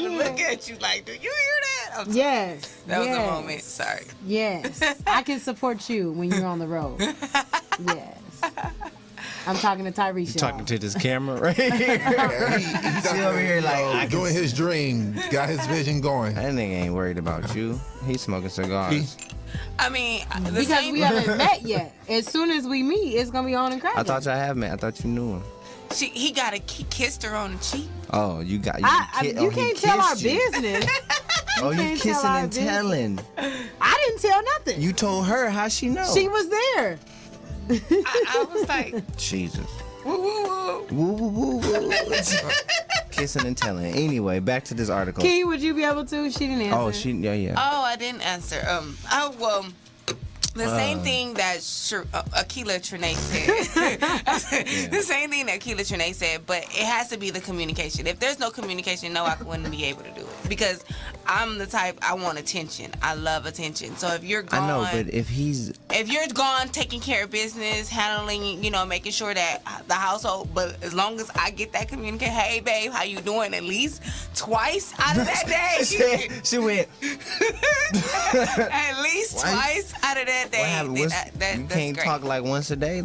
to look at you like, do you hear that? Yes. That was a moment. Sorry. Yes. I can support you when you're on the road. Yes. I'm talking to Tyrese. Talking to this camera right here. He's over here like doing his dream, got his vision going. That nigga ain't worried about you. He's smoking cigars. I mean, because we haven't met yet. As soon as we meet, it's gonna be on and cracking. I thought y'all have met. I thought you knew him. He kissed her on the cheek. Oh, you got. You can't tell our business. Oh, you kissing and telling. I didn't tell nothing. You told her. How she know? She was there. I was like, Jesus. Woo, woo, woo. Woo, woo, woo, woo. Kissing and telling. Anyway, back to this article. Key, would you be able to? She didn't answer. Oh, yeah. Oh, I didn't answer. The same thing that Akila Trinae said. The same thing that Akila Trinae said, but it has to be the communication. If there's no communication, no, I wouldn't be able to do it. Because I'm the type, I want attention. I love attention. So if you're gone... I know, but if you're gone taking care of business, handling, making sure that the household, but as long as I get that communication, hey, babe, how you doing? At least twice out of that day. she went... At least twice out of that day. You can't talk like once a day?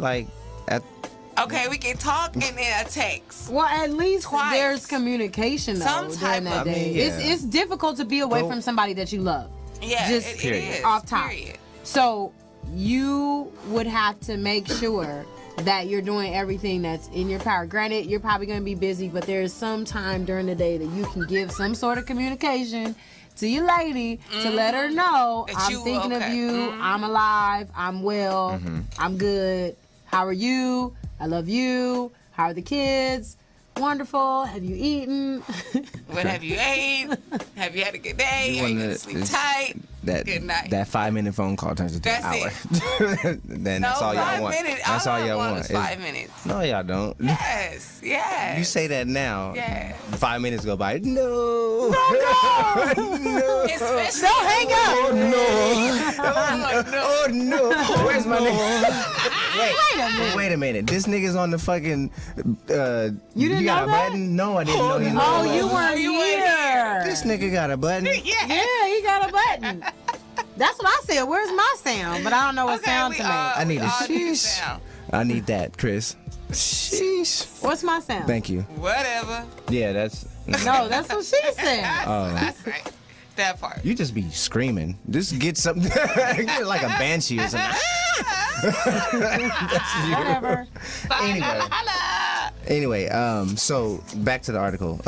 Okay, we can talk and then a text. Well, at least twice. There's communication though during that day. It's difficult to be away from somebody that you love. Yeah, just it is. Off top. Period. So you would have to make sure that you're doing everything that's in your power. Granted, you're probably going to be busy, but there's some time during the day that you can give some sort of communication to your lady to let her know I'm thinking of you, I'm alive, I'm well, I'm good. How are you? I love you. How are the kids? Wonderful. Have you eaten? What have you ate? Have you had a good day? Are you going to sleep tight? Good night. That 5-minute phone call turns into an hour. Then that's all y'all want. That's all y'all want. 5 minutes. No, y'all don't. Yes. You say that now. Yeah. 5 minutes go by. No. No. Especially don't hang up. Oh no. Where's my nigga? Wait a minute. This nigga's on the fucking. You didn't got know a that? button? No, I didn't know he. Oh, you weren't here. This nigga got a button. Yeah, he got a button. That's what I said. Where's my sound? But I don't know what sound to make. I need a sheesh. I need that, Chris. Sheesh. What's my sound? Thank you. Whatever. Yeah, that's. No, that's what she said. Oh. That's right. That part. You just be screaming. Just get something get like a banshee or something. Whatever. Anyway, so back to the article.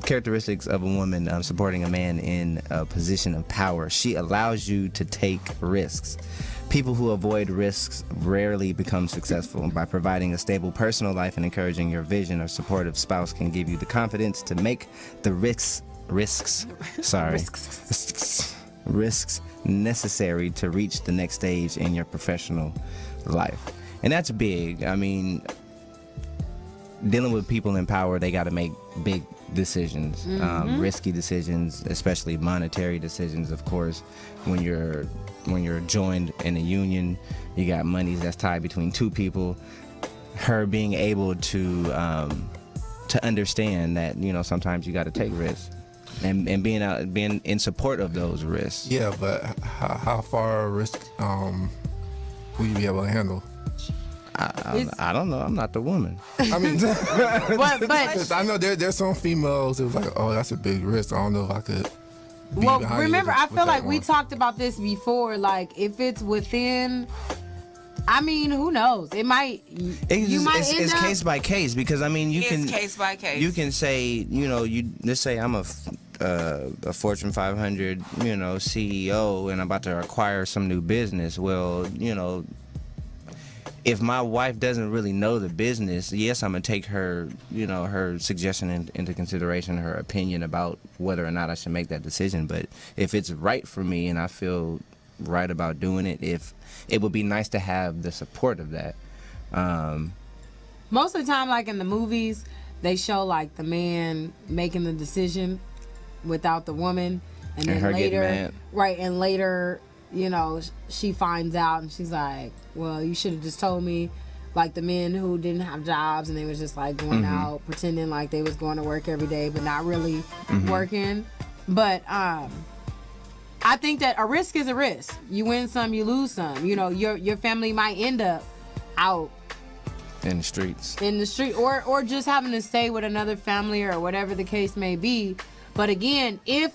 Characteristics of a woman supporting a man in a position of power. She allows you to take risks. People who avoid risks rarely become successful. By providing a stable personal life and encouraging your vision, a supportive spouse can give you the confidence to make the risks necessary to reach the next stage in your professional life. And that's big. I mean, dealing with people in power, they got to make big decisions, risky decisions, especially monetary decisions. Of course, when you're joined in a union, you got money that's tied between two people. Her being able to understand that sometimes you got to take risks, and being in support of those risks. Yeah, but how far a risk will you be able to handle? I don't know. I'm not the woman. I mean, but I know there's some females who's like, oh, that's a big risk. I don't know if I could. Well, remember, I feel like we talked about this before. Like, if it's within, I mean, who knows? It might. It's case by case, because I mean, It's case by case. You can say, let's say I'm a Fortune 500, CEO, and I'm about to acquire some new business. Well, if my wife doesn't really know the business, yes, I'm gonna take her, her suggestion into consideration, her opinion about whether or not I should make that decision. But if it's right for me and I feel right about doing it, it would be nice to have the support of that. Most of the time, like in the movies, they show like the man making the decision without the woman, and then her later, getting mad. right, and later, she finds out and she's like, well, you should have just told me. Like the men who didn't have jobs and they was just like going out pretending like they was going to work every day but not really working. But I think that a risk is a risk. You win some, you lose some. Your family might end up out in the street or just having to stay with another family or whatever the case may be. But again, if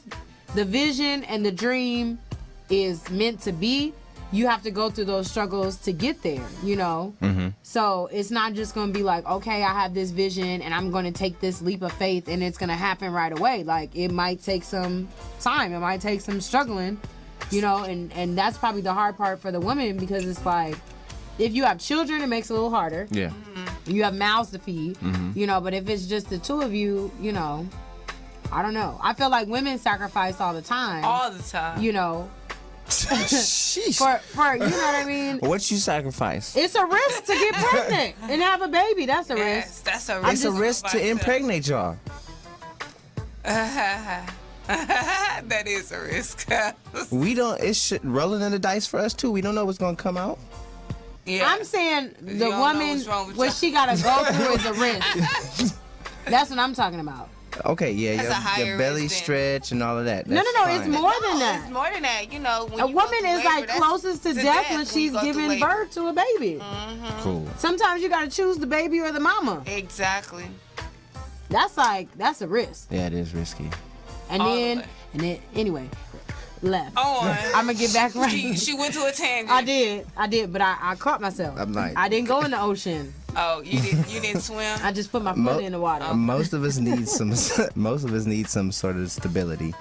the vision and the dream is meant to be, you have to go through those struggles to get there, So it's not just going to be like, okay, I have this vision and I'm going to take this leap of faith and it's going to happen right away. Like, it might take some time. It might take some struggling, and that's probably the hard part for the women, because it's like, if you have children, it makes it a little harder. Yeah. You have mouths to feed, but if it's just the two of you, I don't know. I feel like women sacrifice all the time. All the time. Sheesh. for you know what I mean. What you sacrifice? It's a risk to get pregnant and have a baby. That's a risk. Yes, that's a risk. It's a risk to impregnate y'all. That is a risk. We don't. It's shit rolling in the dice for us too. We don't know what's gonna come out. Yeah. I'm saying You the don't know woman, what's wrong with what y'all. she gotta go through is a risk. That's what I'm talking about. Okay, yeah, That's a higher your belly risk then. stretch and all of that. No, That's no, it's fine. more than No, that. It's more than that. You know, when A you go woman through is labor, like that's closest to death when you she's go through giving labor. birth to a baby. Cool. Sometimes you gotta choose the baby or the mama. Exactly. That's a risk. Yeah, it is risky. And All the then, way. anyway, left. On. I'm gonna get back right. She went to a tangent. I did, but I caught myself. I'm like- I didn't go in the ocean. Oh, you didn't swim. I just put my foot in the water. Most of us need some. Most of us need some sort of stability.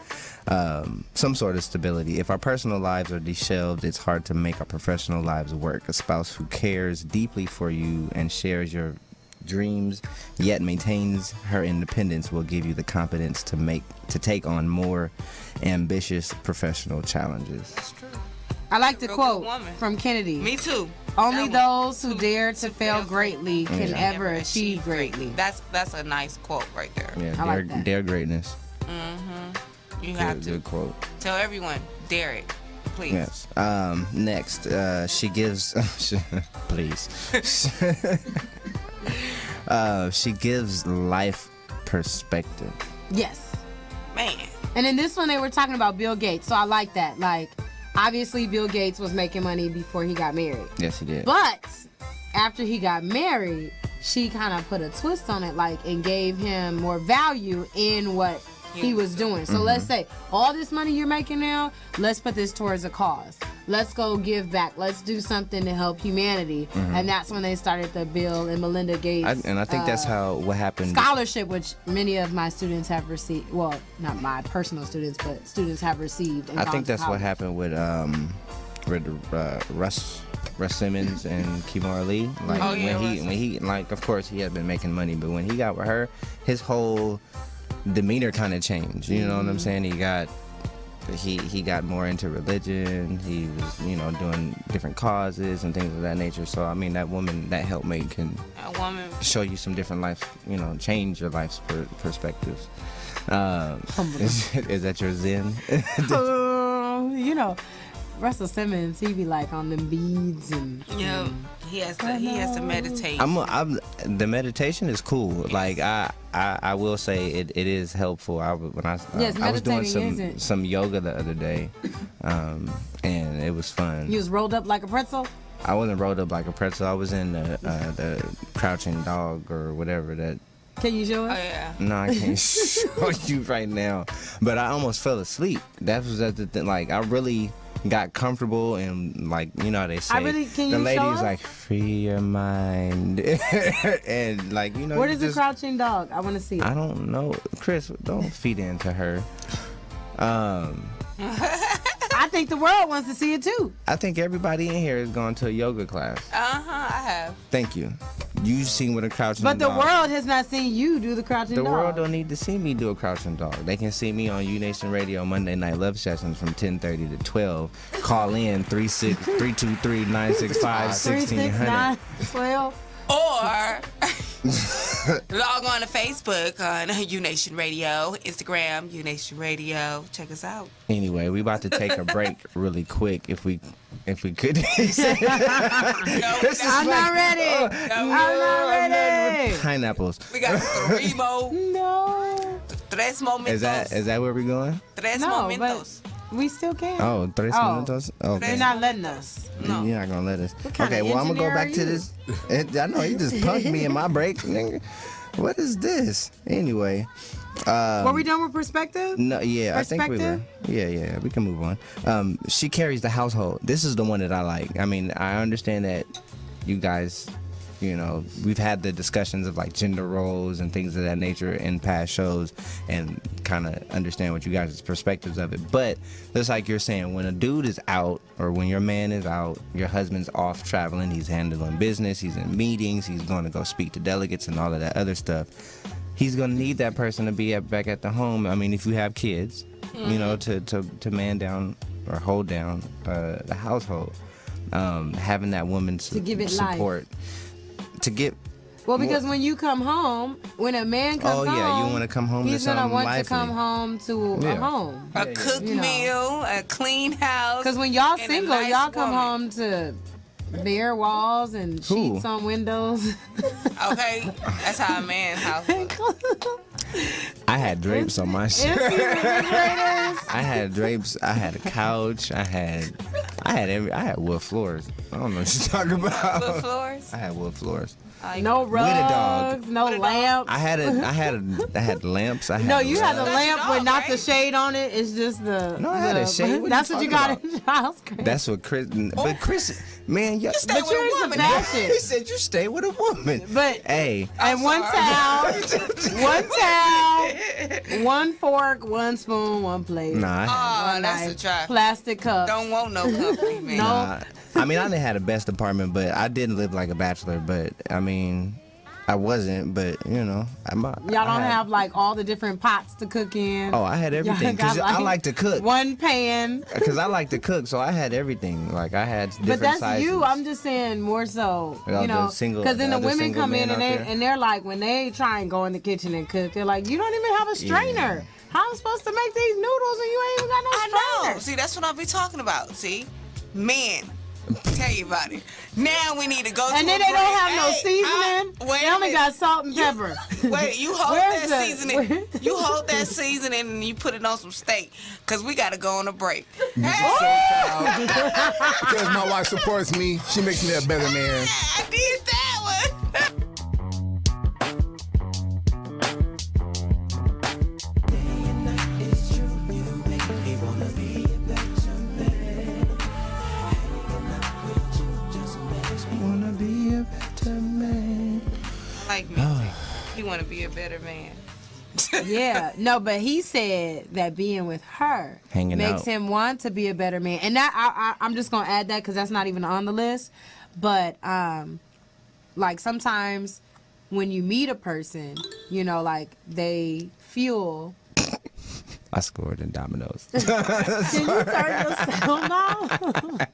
Some sort of stability. If our personal lives are deshelved, it's hard to make our professional lives work. A spouse who cares deeply for you and shares your dreams, yet maintains her independence, will give you the confidence to take on more ambitious professional challenges. That's true. I like the Real quote good woman. from Kennedy. Me too. Only That one. those who dare to fail greatly can Yeah. ever achieve greatly. That's a nice quote right there. Yeah, I like that. dare greatness. You have Good, to good quote. tell everyone, dare it, please. Yes. Next, she gives. Please. She gives life perspective. Yes. Man. And in this one, they were talking about Bill Gates, so I like that. Like, obviously, Bill Gates was making money before he got married. Yes, he did. But after he got married, she kind of put a twist on it, like, and gave him more value in what he was doing. So let's say all this money you're making now, let's put this towards a cause. Let's go give back. Let's do something to help humanity. And that's when they started the Bill and Melinda Gates I think that's what happened. scholarship, which many of my students have received. Well, not my personal students, but students have received. I think that's what happened with Russ Simmons and Kimora Lee. Like Oh, yeah, when he like, of course he had been making money, but when he got with her, his whole demeanor kind of changed. You know what I'm saying? He got more into religion. He was, doing different causes and things of that nature. So I mean, that woman, that helpmate, can A woman. show you some different life, change your life's perspectives. Is that your zen? Russell Simmons, he be like on them beads and Yeah. He has to meditate. The meditation is cool. Like I will say it is helpful. I was doing meditating some yoga the other day, and it was fun. you was rolled up like a pretzel. I wasn't rolled up like a pretzel. I was in the crouching dog or whatever that. Can you show Oh us? yeah. No, I can't show you right now. But I almost fell asleep. That was the thing. Like I really got comfortable and like how they say Can the you show lady's us? like free your mind and like What is the just, crouching dog? I want to see it. I don't know, Chris, don't feed into her. I think the world wants to see it too. I think everybody in here has gone to a yoga class. I have. Thank you. You've seen what a crouching But the dog. world has not seen you do the crouching The dog. world don't need to see me do a crouching dog. They can see me on U-Nation Radio Monday Night Love Sessions from 10:30 to 12. Call in 323-965-1600. 369-12. Or log on to Facebook on UNation Radio, Instagram, UNation Radio. Check us out. Anyway, we about to take a break really quick if we could. No, I'm not ready. I'm not ready. Pineapples. we got 3 more. No. 3 momentos. Is that where we're going? 3 No, momentos. but we still can. Oh, 3 minutos? Okay. They're not letting us. No. You're not gonna let us. kind Okay, of well I'm gonna go engineer back are to you? this. I know you just punked me in my break, nigga. What is this? Anyway. Were we done with perspective? No, yeah, I think we were. Perspective? Yeah, we can move on. She carries the household. This is the one that I like. I mean, I understand that you guys, we've had the discussions of like gender roles and things of that nature in past shows and kind of understand what you guys' perspectives of it. But just like you're saying, when a dude is out or when your man is out, your husband's off traveling, he's handling business, he's in meetings, he's going to go speak to delegates and all of that other stuff. He's gonna need that person to be back at the home. I mean, if you have kids, to man down or hold down the household. Having that woman's To give it support. To get. Well, because when you come home, when a man comes home, you want to come home to he's gonna something want lively. to come home to a home. A cooked You know. meal, a clean house. Because when y'all and a single, nice y'all come woman. home to bare walls and Who? sheets on windows. Okay, that's how a man's house looks. I had drapes on my shit. Empty refrigerators. I had drapes. I had a couch. I had wood floors. I don't know what you're talking about. Wood floors. I had wood floors. No With a dog. rugs, no With a dog. lamps. I had lamps. I had No, you had the That's lamp your with dog, not the right? shade on it. It's just the. No, I had a shade. What That's you what you talking got in your house, Chris. That's what Chris. But Chris, man, you stay But with you're a into woman. fashion. He said you stay with a woman. But Hey, and one towel, one fork, one spoon, one plate. nah. Oh, one that's knife, a try. plastic cup. Don't want no company, man. No. I mean, I didn't have the best apartment, but I didn't live like a bachelor. But I mean, I wasn't. But you know, Y'all don't have like all the different pots to cook in. Oh, I had everything because I like to cook. One pan. Because I like to cook, so I had everything. Like I had different But that's sizes. you. I'm just saying more so. Yeah, You the know, single- because then the the other women single come in men and out there. they're like, when they try and go in the kitchen and cook, they're like, you don't even have a strainer. How am I supposed to make these noodles and you ain't even got no I strainer? know. See, that's what I be talking about. See, men. Tell you about it. Now we need to go. And to then a they don't break. have no Hey, seasoning. wait They a only minute. got salt and pepper. Wait, you hold Where's that the- seasoning. You hold that seasoning and you put it on some steak, cause we gotta go on a break. Because my wife supports me, she makes me a better man. I did that one. Wanna be a better man. I like music. You want to be a better man. Yeah, no, but he said that being with her Hanging makes out. him want to be a better man, and that I'm just gonna add that because that's not even on the list. But like sometimes when you meet a person, you know, like they fuel. I scored in dominoes. Can you turn your sound off?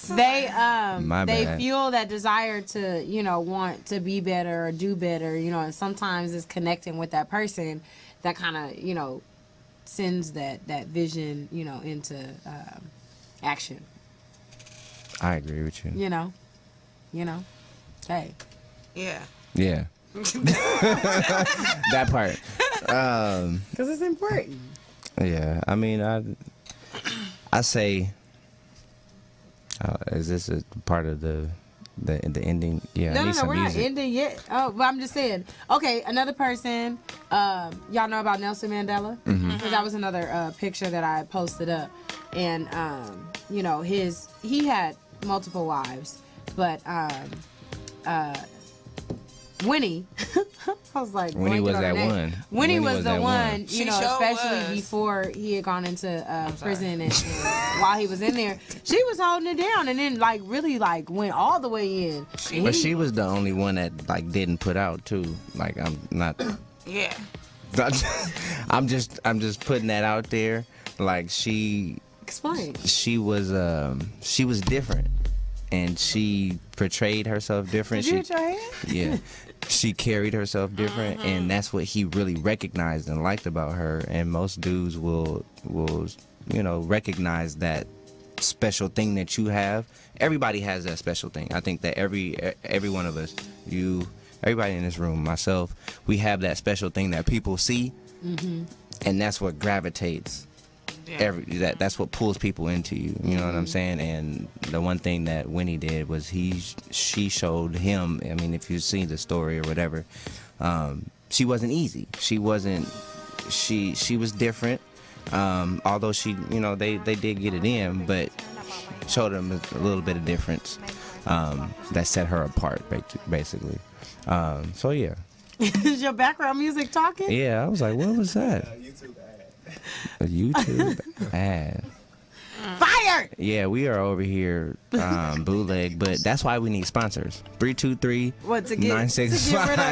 My They bad. fuel that desire to, you know, want to be better or do better, you know, and sometimes it's connecting with that person that kind of, you know, sends that vision, you know, into action. I agree with you. You know. Hey. Yeah. Yeah. That part. Because it's important. Yeah. I mean, I say. Is this a part of the ending? Yeah. I No, need some we're not music. ending yet. Oh, but I'm just saying. Okay, another person. Y'all know about Nelson Mandela? Because that was another picture that I posted up, and you know, he had multiple wives, but Winnie. I was like, Winnie blanking was on her that name. one. Winnie was the that one, you She know, sure especially was. before he had gone into prison and while he was in there, she was holding it down and then like really like went all the way in. But she was the only one that like didn't put out too. Like I'm not. Yeah. I'm just putting that out there. Like she Explain. was different, and she portrayed herself different. Did you She hit your head? yeah, she carried herself different, and that's what he really recognized and liked about her. And most dudes will you know recognize that special thing that you have. Everybody has that special thing. I think that every one of us, everybody in this room, myself, we have that special thing that people see, and that's what gravitates. Yeah. That's what pulls people into you. You know what I'm saying? And the one thing that Winnie did was she showed him. I mean, if you see the story or whatever, she wasn't easy. She wasn't. She was different. Although she, you know, they did get it in, but showed them a little bit of difference that set her apart, basically. So yeah. Is your background music talking? Yeah, I was like, what was that? A YouTube ad. Fire! tired. Yeah, we are over here bootleg, but that's why we need sponsors. 323 What, to get rid of, 965 get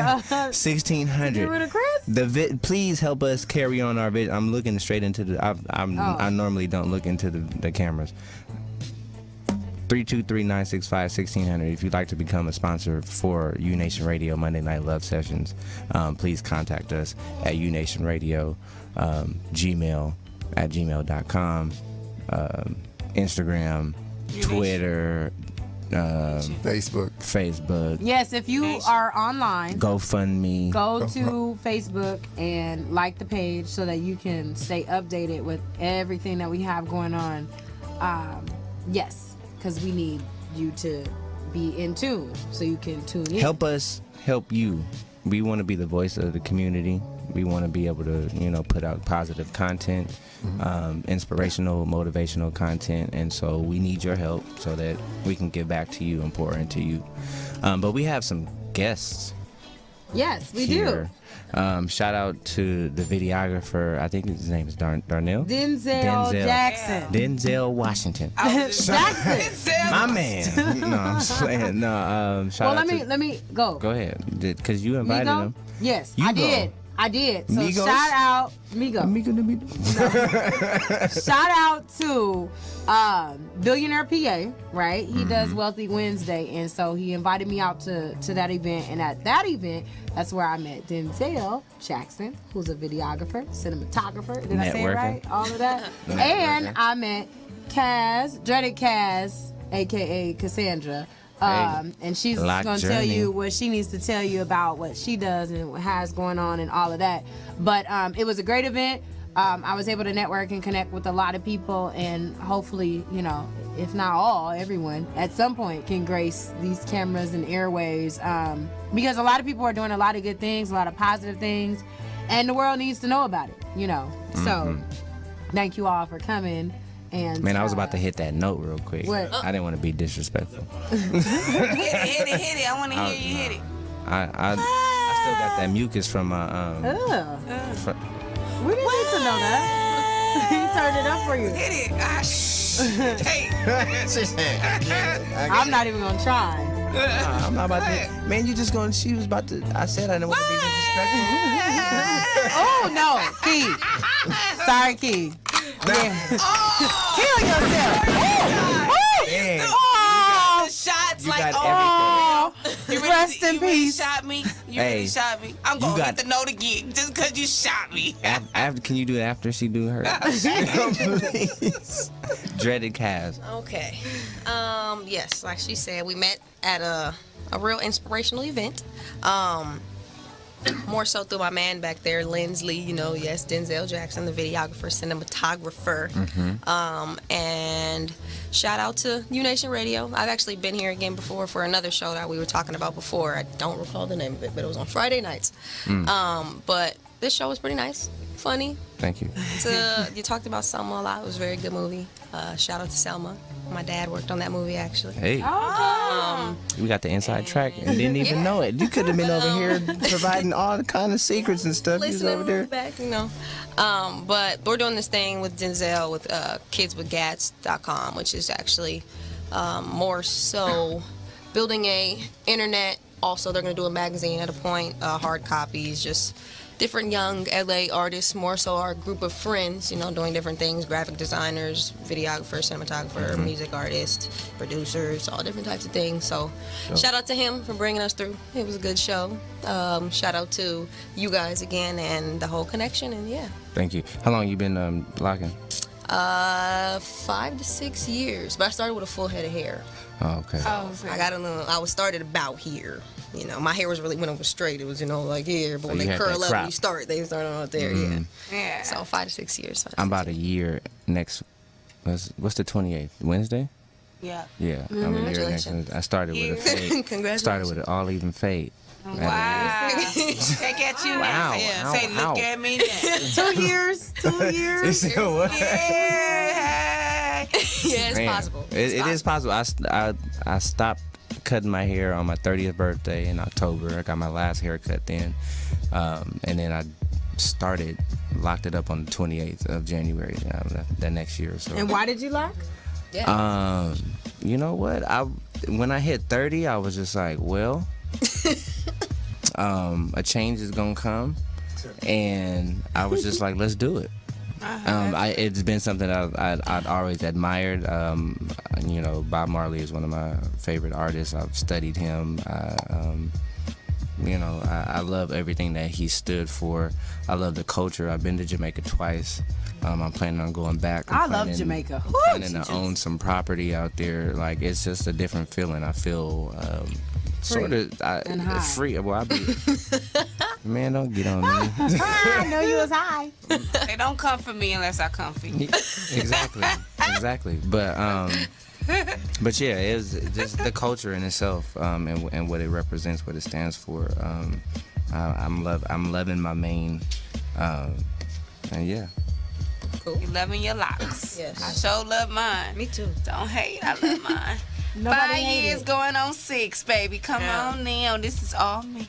1600. rid of Chris? Please help us carry on our vision. I'm looking straight into the. I normally don't look into the cameras. 323-965-1600. If you'd like to become a sponsor for U Nation Radio Monday Night Love Sessions, please contact us at unationradio, gmail@gmail.com, Instagram, Twitter, Facebook. Yes, if you are online, GoFundMe. go to Facebook and like the page so that you can stay updated with everything that we have going on. Yes, because we need you to be in tune so you can tune in. Help us help you. We want to be the voice of the community. We want to be able to, put out positive content, inspirational, motivational content, and so we need your help so that we can give back to you and pour into you. But we have some guests. Yes, we here. Shout out to the videographer. I think his name is Darnell. Denzel Jackson. Denzel Washington. Jackson. My man. No, I'm saying no. Shout out let me go. Go ahead, because you invited Migo? him. Yes, You I go. did. I did. So Migos? shout out Migo. Shout out to Billionaire PA, right? He does Wealthy Wednesday, and so he invited me out to that event. And at that event, that's where I met Denzel Jackson, who's a videographer, cinematographer. Did I say it Networking. right? All of that. Networking. And I met Dreaded Kaz, aka Cassandra. And she's Lock going to tell journey. you what she needs to tell you about what she does and what has going on and all of that. But it was a great event. I was able to network and connect with a lot of people, and hopefully, if not all, everyone at some point can grace these cameras and airways, because a lot of people are doing a lot of good things, a lot of positive things, and the world needs to know about it, So thank you all for coming. And Man, I was about to hit that note real quick. What? I didn't want to be disrespectful. Hit it. I want to hear you hit it. I still got that mucus from my Ugh. We didn't need to know that. He turned it up for you. Hit it. Hey. I'm not even gonna try. I'm not about to. Man, you just going. She was about to. I said I didn't want to be disrespectful. Oh no, Key. Sorry, Key. Yeah. Kill yourself. Dang. The shots You like, got you really, Rest in you really peace. shot me. You Hey, really shot me. I'm you gonna got- hit the note again just because you shot me. After, can you do it after she do her? Please. Dreaded Kaz. Okay. Yes, like she said, we met at a real inspirational event. More so through my man back there, Lindsley, yes, Denzel Jackson, the videographer, cinematographer. And shout out to U Nation Radio. I've actually been here again before for another show that we were talking about before. I don't recall the name of it, but it was on Friday nights. But this show was pretty nice, funny. Thank you. You talked about Selma a lot. It was a very good movie. Shout out to Selma. My dad worked on that movie, actually. Hey, we got the inside track and didn't even know it. You could have been over here providing all the kind of secrets and stuff. You was Listening over there. back, But we're doing this thing with Denzel with kidswithgats.com, which is actually more so building a internet. Also, they're going to do a magazine at a point, hard copies, just different young LA artists, more so our group of friends, doing different things, graphic designers, videographer, cinematographer, music artists, producers, all different types of things. So shout out to him for bringing us through. It was a good show. Shout out to you guys again and the whole connection, and yeah. Thank you. How long you been locking? 5 to 6 years, but I started with a full head of hair. Oh, okay. I was started about here. My hair was really, when it was straight, it was, like here, but when you they had curl that up, crop. they start out there, Yeah. So 5 to 6 years. I'm about a year next. What's the 28th? Wednesday? Yeah. Yeah. I'm a year next. Congratulations. I started with a fade. Congratulations. Started with an all even fade. Wow. Check at you. Wow. Yeah. Ow, Say, look ow. at me now. 2 years. 2 years. What? Yeah. Yeah, it's Man, possible. It is possible. I stopped cutting my hair on my 30th birthday in October. I got my last haircut then, and then I locked it up on the 28th of January that next year. So And why did you lock? Yeah. You know what? When I hit 30, I was just like, well, a change is gonna come, and I was just like, let's do it. It's been something I'd always admired. You know, Bob Marley is one of my favorite artists. I've studied him. You know, I love everything that he stood for. I love the culture. I've been to Jamaica twice. I'm planning on going back. I love Jamaica. I'm planning to own some property out there. Like, it's just a different feeling. I feel sort of free. Well, I be man, don't get on me. I know you was high. They don't come for me unless I come for you. Exactly. But yeah, it's just the culture in itself, and what it represents, what it stands for. I'm loving my main, and yeah. Cool. You loving your locks. Yes. I sure love mine. Me too. Don't hate. I love mine. Nobody 5 hate years it. going on 6, baby. Come on now. This is all me.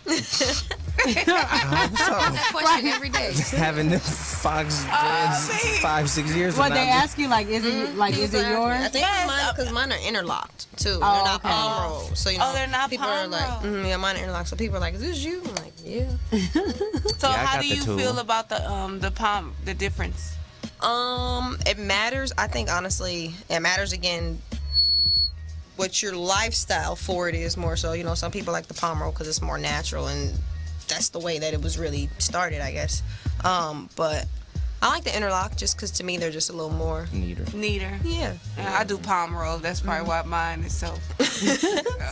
Question every day. Having the Fox dreads man. 5-6 years. What from they now, ask you, like, is it like, is it yours? I think Yes. mine, because mine are interlocked too. They're Oh, not okay. palm roll. So you know, they're not people are palm like, roll. yeah, mine are interlocked. So people are like, is this you? I'm like, yeah. So Yeah, I how got do the you tool. feel about the palm, the difference? It matters. I think honestly, it matters again. What your lifestyle for it is more so. You know, some people like the palm roll because it's more natural and that's the way that it was really started, I guess. But I like the interlock just because to me they're just a little more Neater. Yeah. I do palm roll. That's probably why mine is so.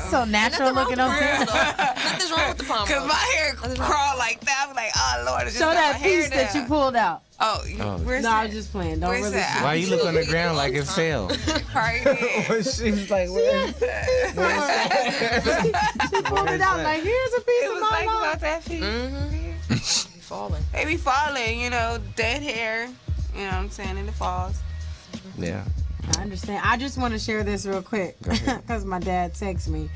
So natural looking on Nothing's there. wrong with the palm Cause roll. my hair crawl like that. I'm like, oh Lord, I just Show got that my hair piece that you down. pulled out. Oh, where's No, that? I was just playing. Don't Where's really. that? Why you look on the ground like it fell? Right there. She was like, where? She pulled it out like, here's a piece It of was my like life. about that piece. Be falling. They be falling, you know, dead hair. You know what I'm saying? And it falls. Yeah. I understand. I just want to share this real quick because my dad texted me.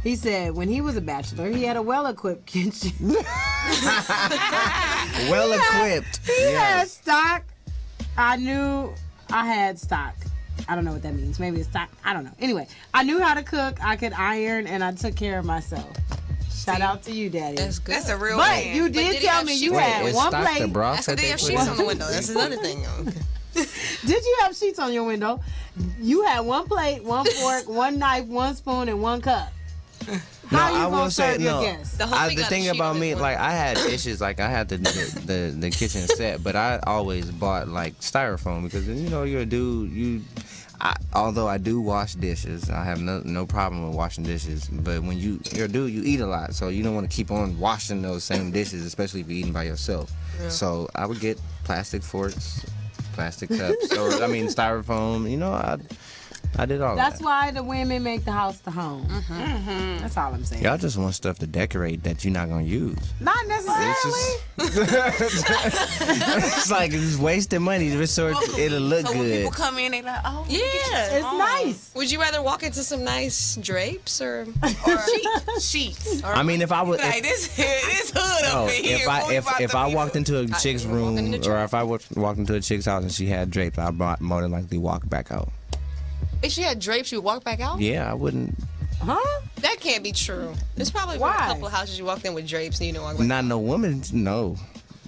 He said when he was a bachelor, he had a well-equipped kitchen. Well equipped. He had stock. I knew I had stock. I don't know what that means. Maybe it's stock. I don't know. Anyway, I knew how to cook. I could iron, and I took care of myself. Shout out to you, Daddy. That's good. That's a real But man. you But did did he tell have me sheets? you Wait, had is one stock the plate. broth That's that because they they have put sheets in? on the window. That's another thing. Did you have sheets on your window? You had one plate, one fork, one knife, one spoon, and one cup. How you gonna serve your guests? The homie The got a thing sheet about on me, his like, I had dishes, like, I had the kitchen set, but I always bought, like, styrofoam because, you know, you're a dude, although I do wash dishes, I have no problem with washing dishes, but when you're a dude, you eat a lot, so you don't want to keep on washing those same dishes, especially if you're eating by yourself. Yeah. So I would get plastic forks, plastic cups, or, styrofoam, you know, I did all That's that. why the women make the house the home. That's all I'm saying. Y'all just want stuff to decorate that you're not gonna use. Not necessarily. It's like it's wasting money. So it'll look So when good. people come in, they like, oh, Yeah. It's nice. Would you rather walk into some nice drapes or sheets. I mean, if I was, Like this hood no, up in here. if I walked into a chick's you're walking room, into or if I walked into a chick's house and she had drapes, I'd more than likely walk back out. if she had drapes, you would walk back out? Yeah, I wouldn't. Huh? That can't be true. There's probably been Why? a couple of houses you walked in with drapes and you don't walk back. Not no woman. No,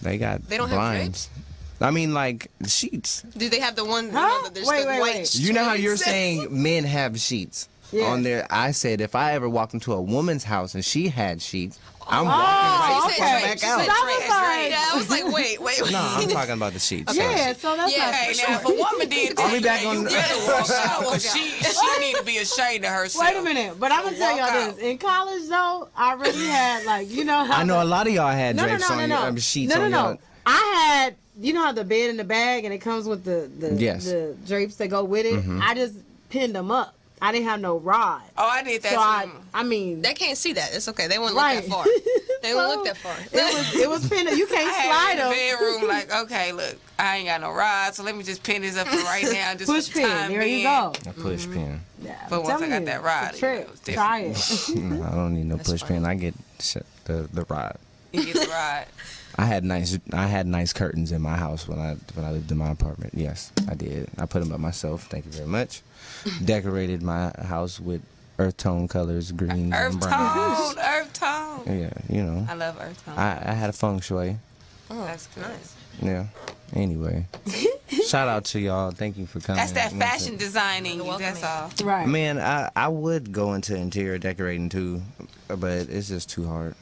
they got They don't have blinds. I mean, like sheets. Do they have the one? Huh? You know, there's Wait, the wait, white. wait. You know how you're sheets? saying men have sheets Yeah. on there. I said if I ever walked into a woman's house and she had sheets, I'm Oh, walking She right said back drapes. She out. said That was drapes. like- Yeah, I was like, wait. No, I'm talking about the sheets. Yeah, so that's Yeah, not Hey, for now if a woman did I'll be that, back you on- better walk out because she need to be ashamed of herself. Wait a minute, but I'm gonna tell walk y'all out. this. In college, though, I really had like, you know how I know a lot of y'all had no, drapes on your sheets on your. I had, you know how the bed in the bag and it comes with the Yes. the drapes that go with it. I just pinned them up. I didn't have no rod, Oh, I did that so too. I mean, They can't see that. It's okay. They won't Right. look that far. They won't look that far. it was pinned. You can't I had slide it in the them. bedroom like, okay, look, I ain't got no rod, so let me just pin this up for right now. Just Push for the pin. time There being. you go. A push pin. Yeah, But I'm once I telling got you, that rod, it's a you know, trick. it was different. Try it. No, I don't need no push pin. I get the rod. You get the ride. I had nice curtains in my house when I lived in my apartment. Yes, I did. I put them up myself. Thank you very much. Decorated my house with earth tone colors, greens and browns. Earth tone. Yeah, you know. I love earth tone. I had a feng shui. Oh, That's nice. Yeah. Anyway, shout out to y'all. Thank you for coming. That's that fashion designing. That's all. Right. Man, I would go into interior decorating too, but it's just too hard.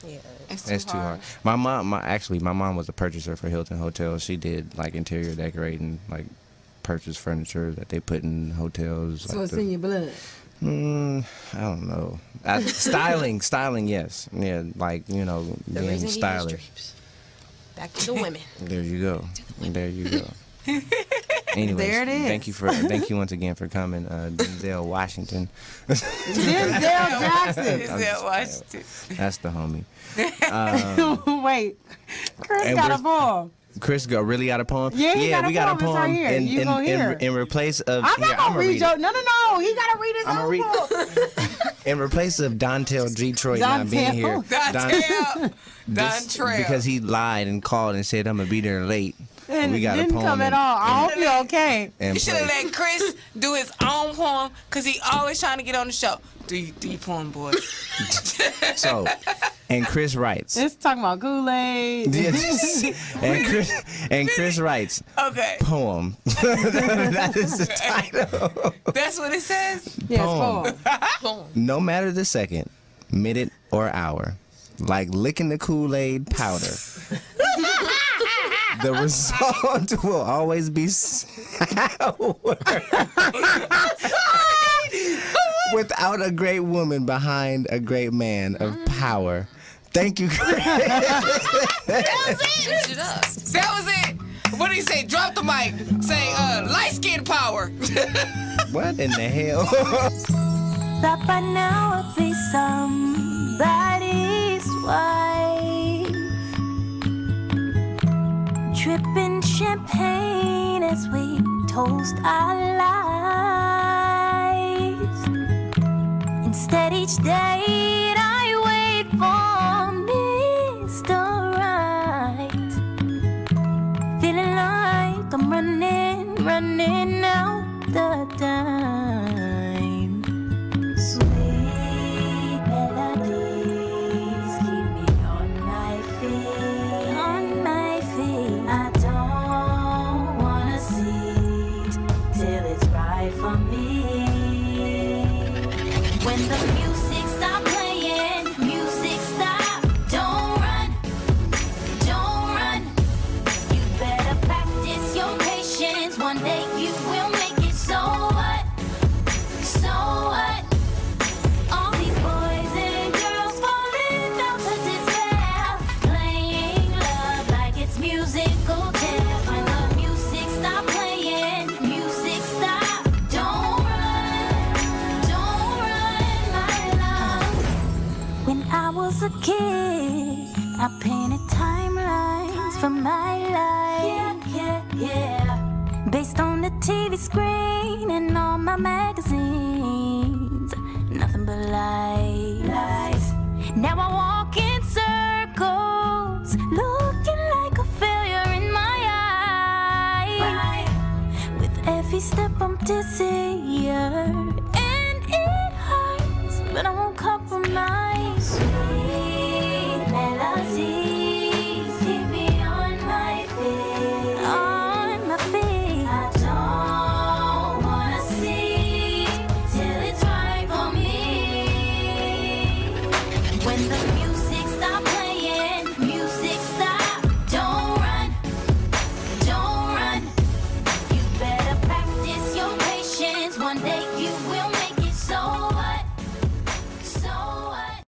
Yeah. It's too hard. My mom was a purchaser for Hilton Hotels. She did like interior decorating, like purchase furniture that they put in hotels. So like it's in your blood. I don't know. Styling, yes. Yeah, like, you know, The being reason stylish. he has drapes. Back to the women. There you go. There you go. Anyways, There it is. Thank you once again for coming, Denzel Washington. Denzel Jackson. Denzel Washington. That's the homie. Wait, Chris And got we're- a ball. Chris really got a poem. Yeah, he got a we got a poem. It's right poem. here. You gonna hear it. In replace of I'm not gonna read your. No. He gotta read his I'm own gonna book. In replace of Dontel Detroit not being here, Dontrell. because he lied and called and said I'm gonna be there late. And we got didn't a poem come at in- all. I hope you're okay. in You should have place. let Chris do his own poem because he always trying to get on the show. Do your poem, boy. So, and Chris writes. It's talking about Kool-Aid. Yes. and Chris writes Okay. poem. That is the title. That's what it says? Yes, Poem. poem. Boom. No matter the second, minute, or hour, like licking the Kool-Aid powder. The result will always be sour. Without a great woman behind a great man of power. Thank you, Chris. Switch it up. That was it. What did he say? Drop the mic. Say, light skin power. What in the hell? That by now I'll be somebody's wife. Dripping champagne as we toast our lives. Instead each day I wait for Mr. Right. Feeling like I'm running out the time. Sweet melodies keep me on my feet, I don't wanna see till it's right for me. When the music stop playing, music stop. Don't run. You better practice your patience. One day you will make it. So what? All these boys and girls falling out to despair, playing love like it's musical chairs. When the music stop playing, music stop. Don't run, my love. When I was a kid, I painted timelines for my life. Yeah. Based on the TV screen and all my magazines. Nothing but lies. Now I walk in circles, looking like a failure in my eyes. With every step I'm dizzier, and it hurts, but I won't compromise. Sweet melodies keep me on my feet. I don't wanna see till it's right for me. When the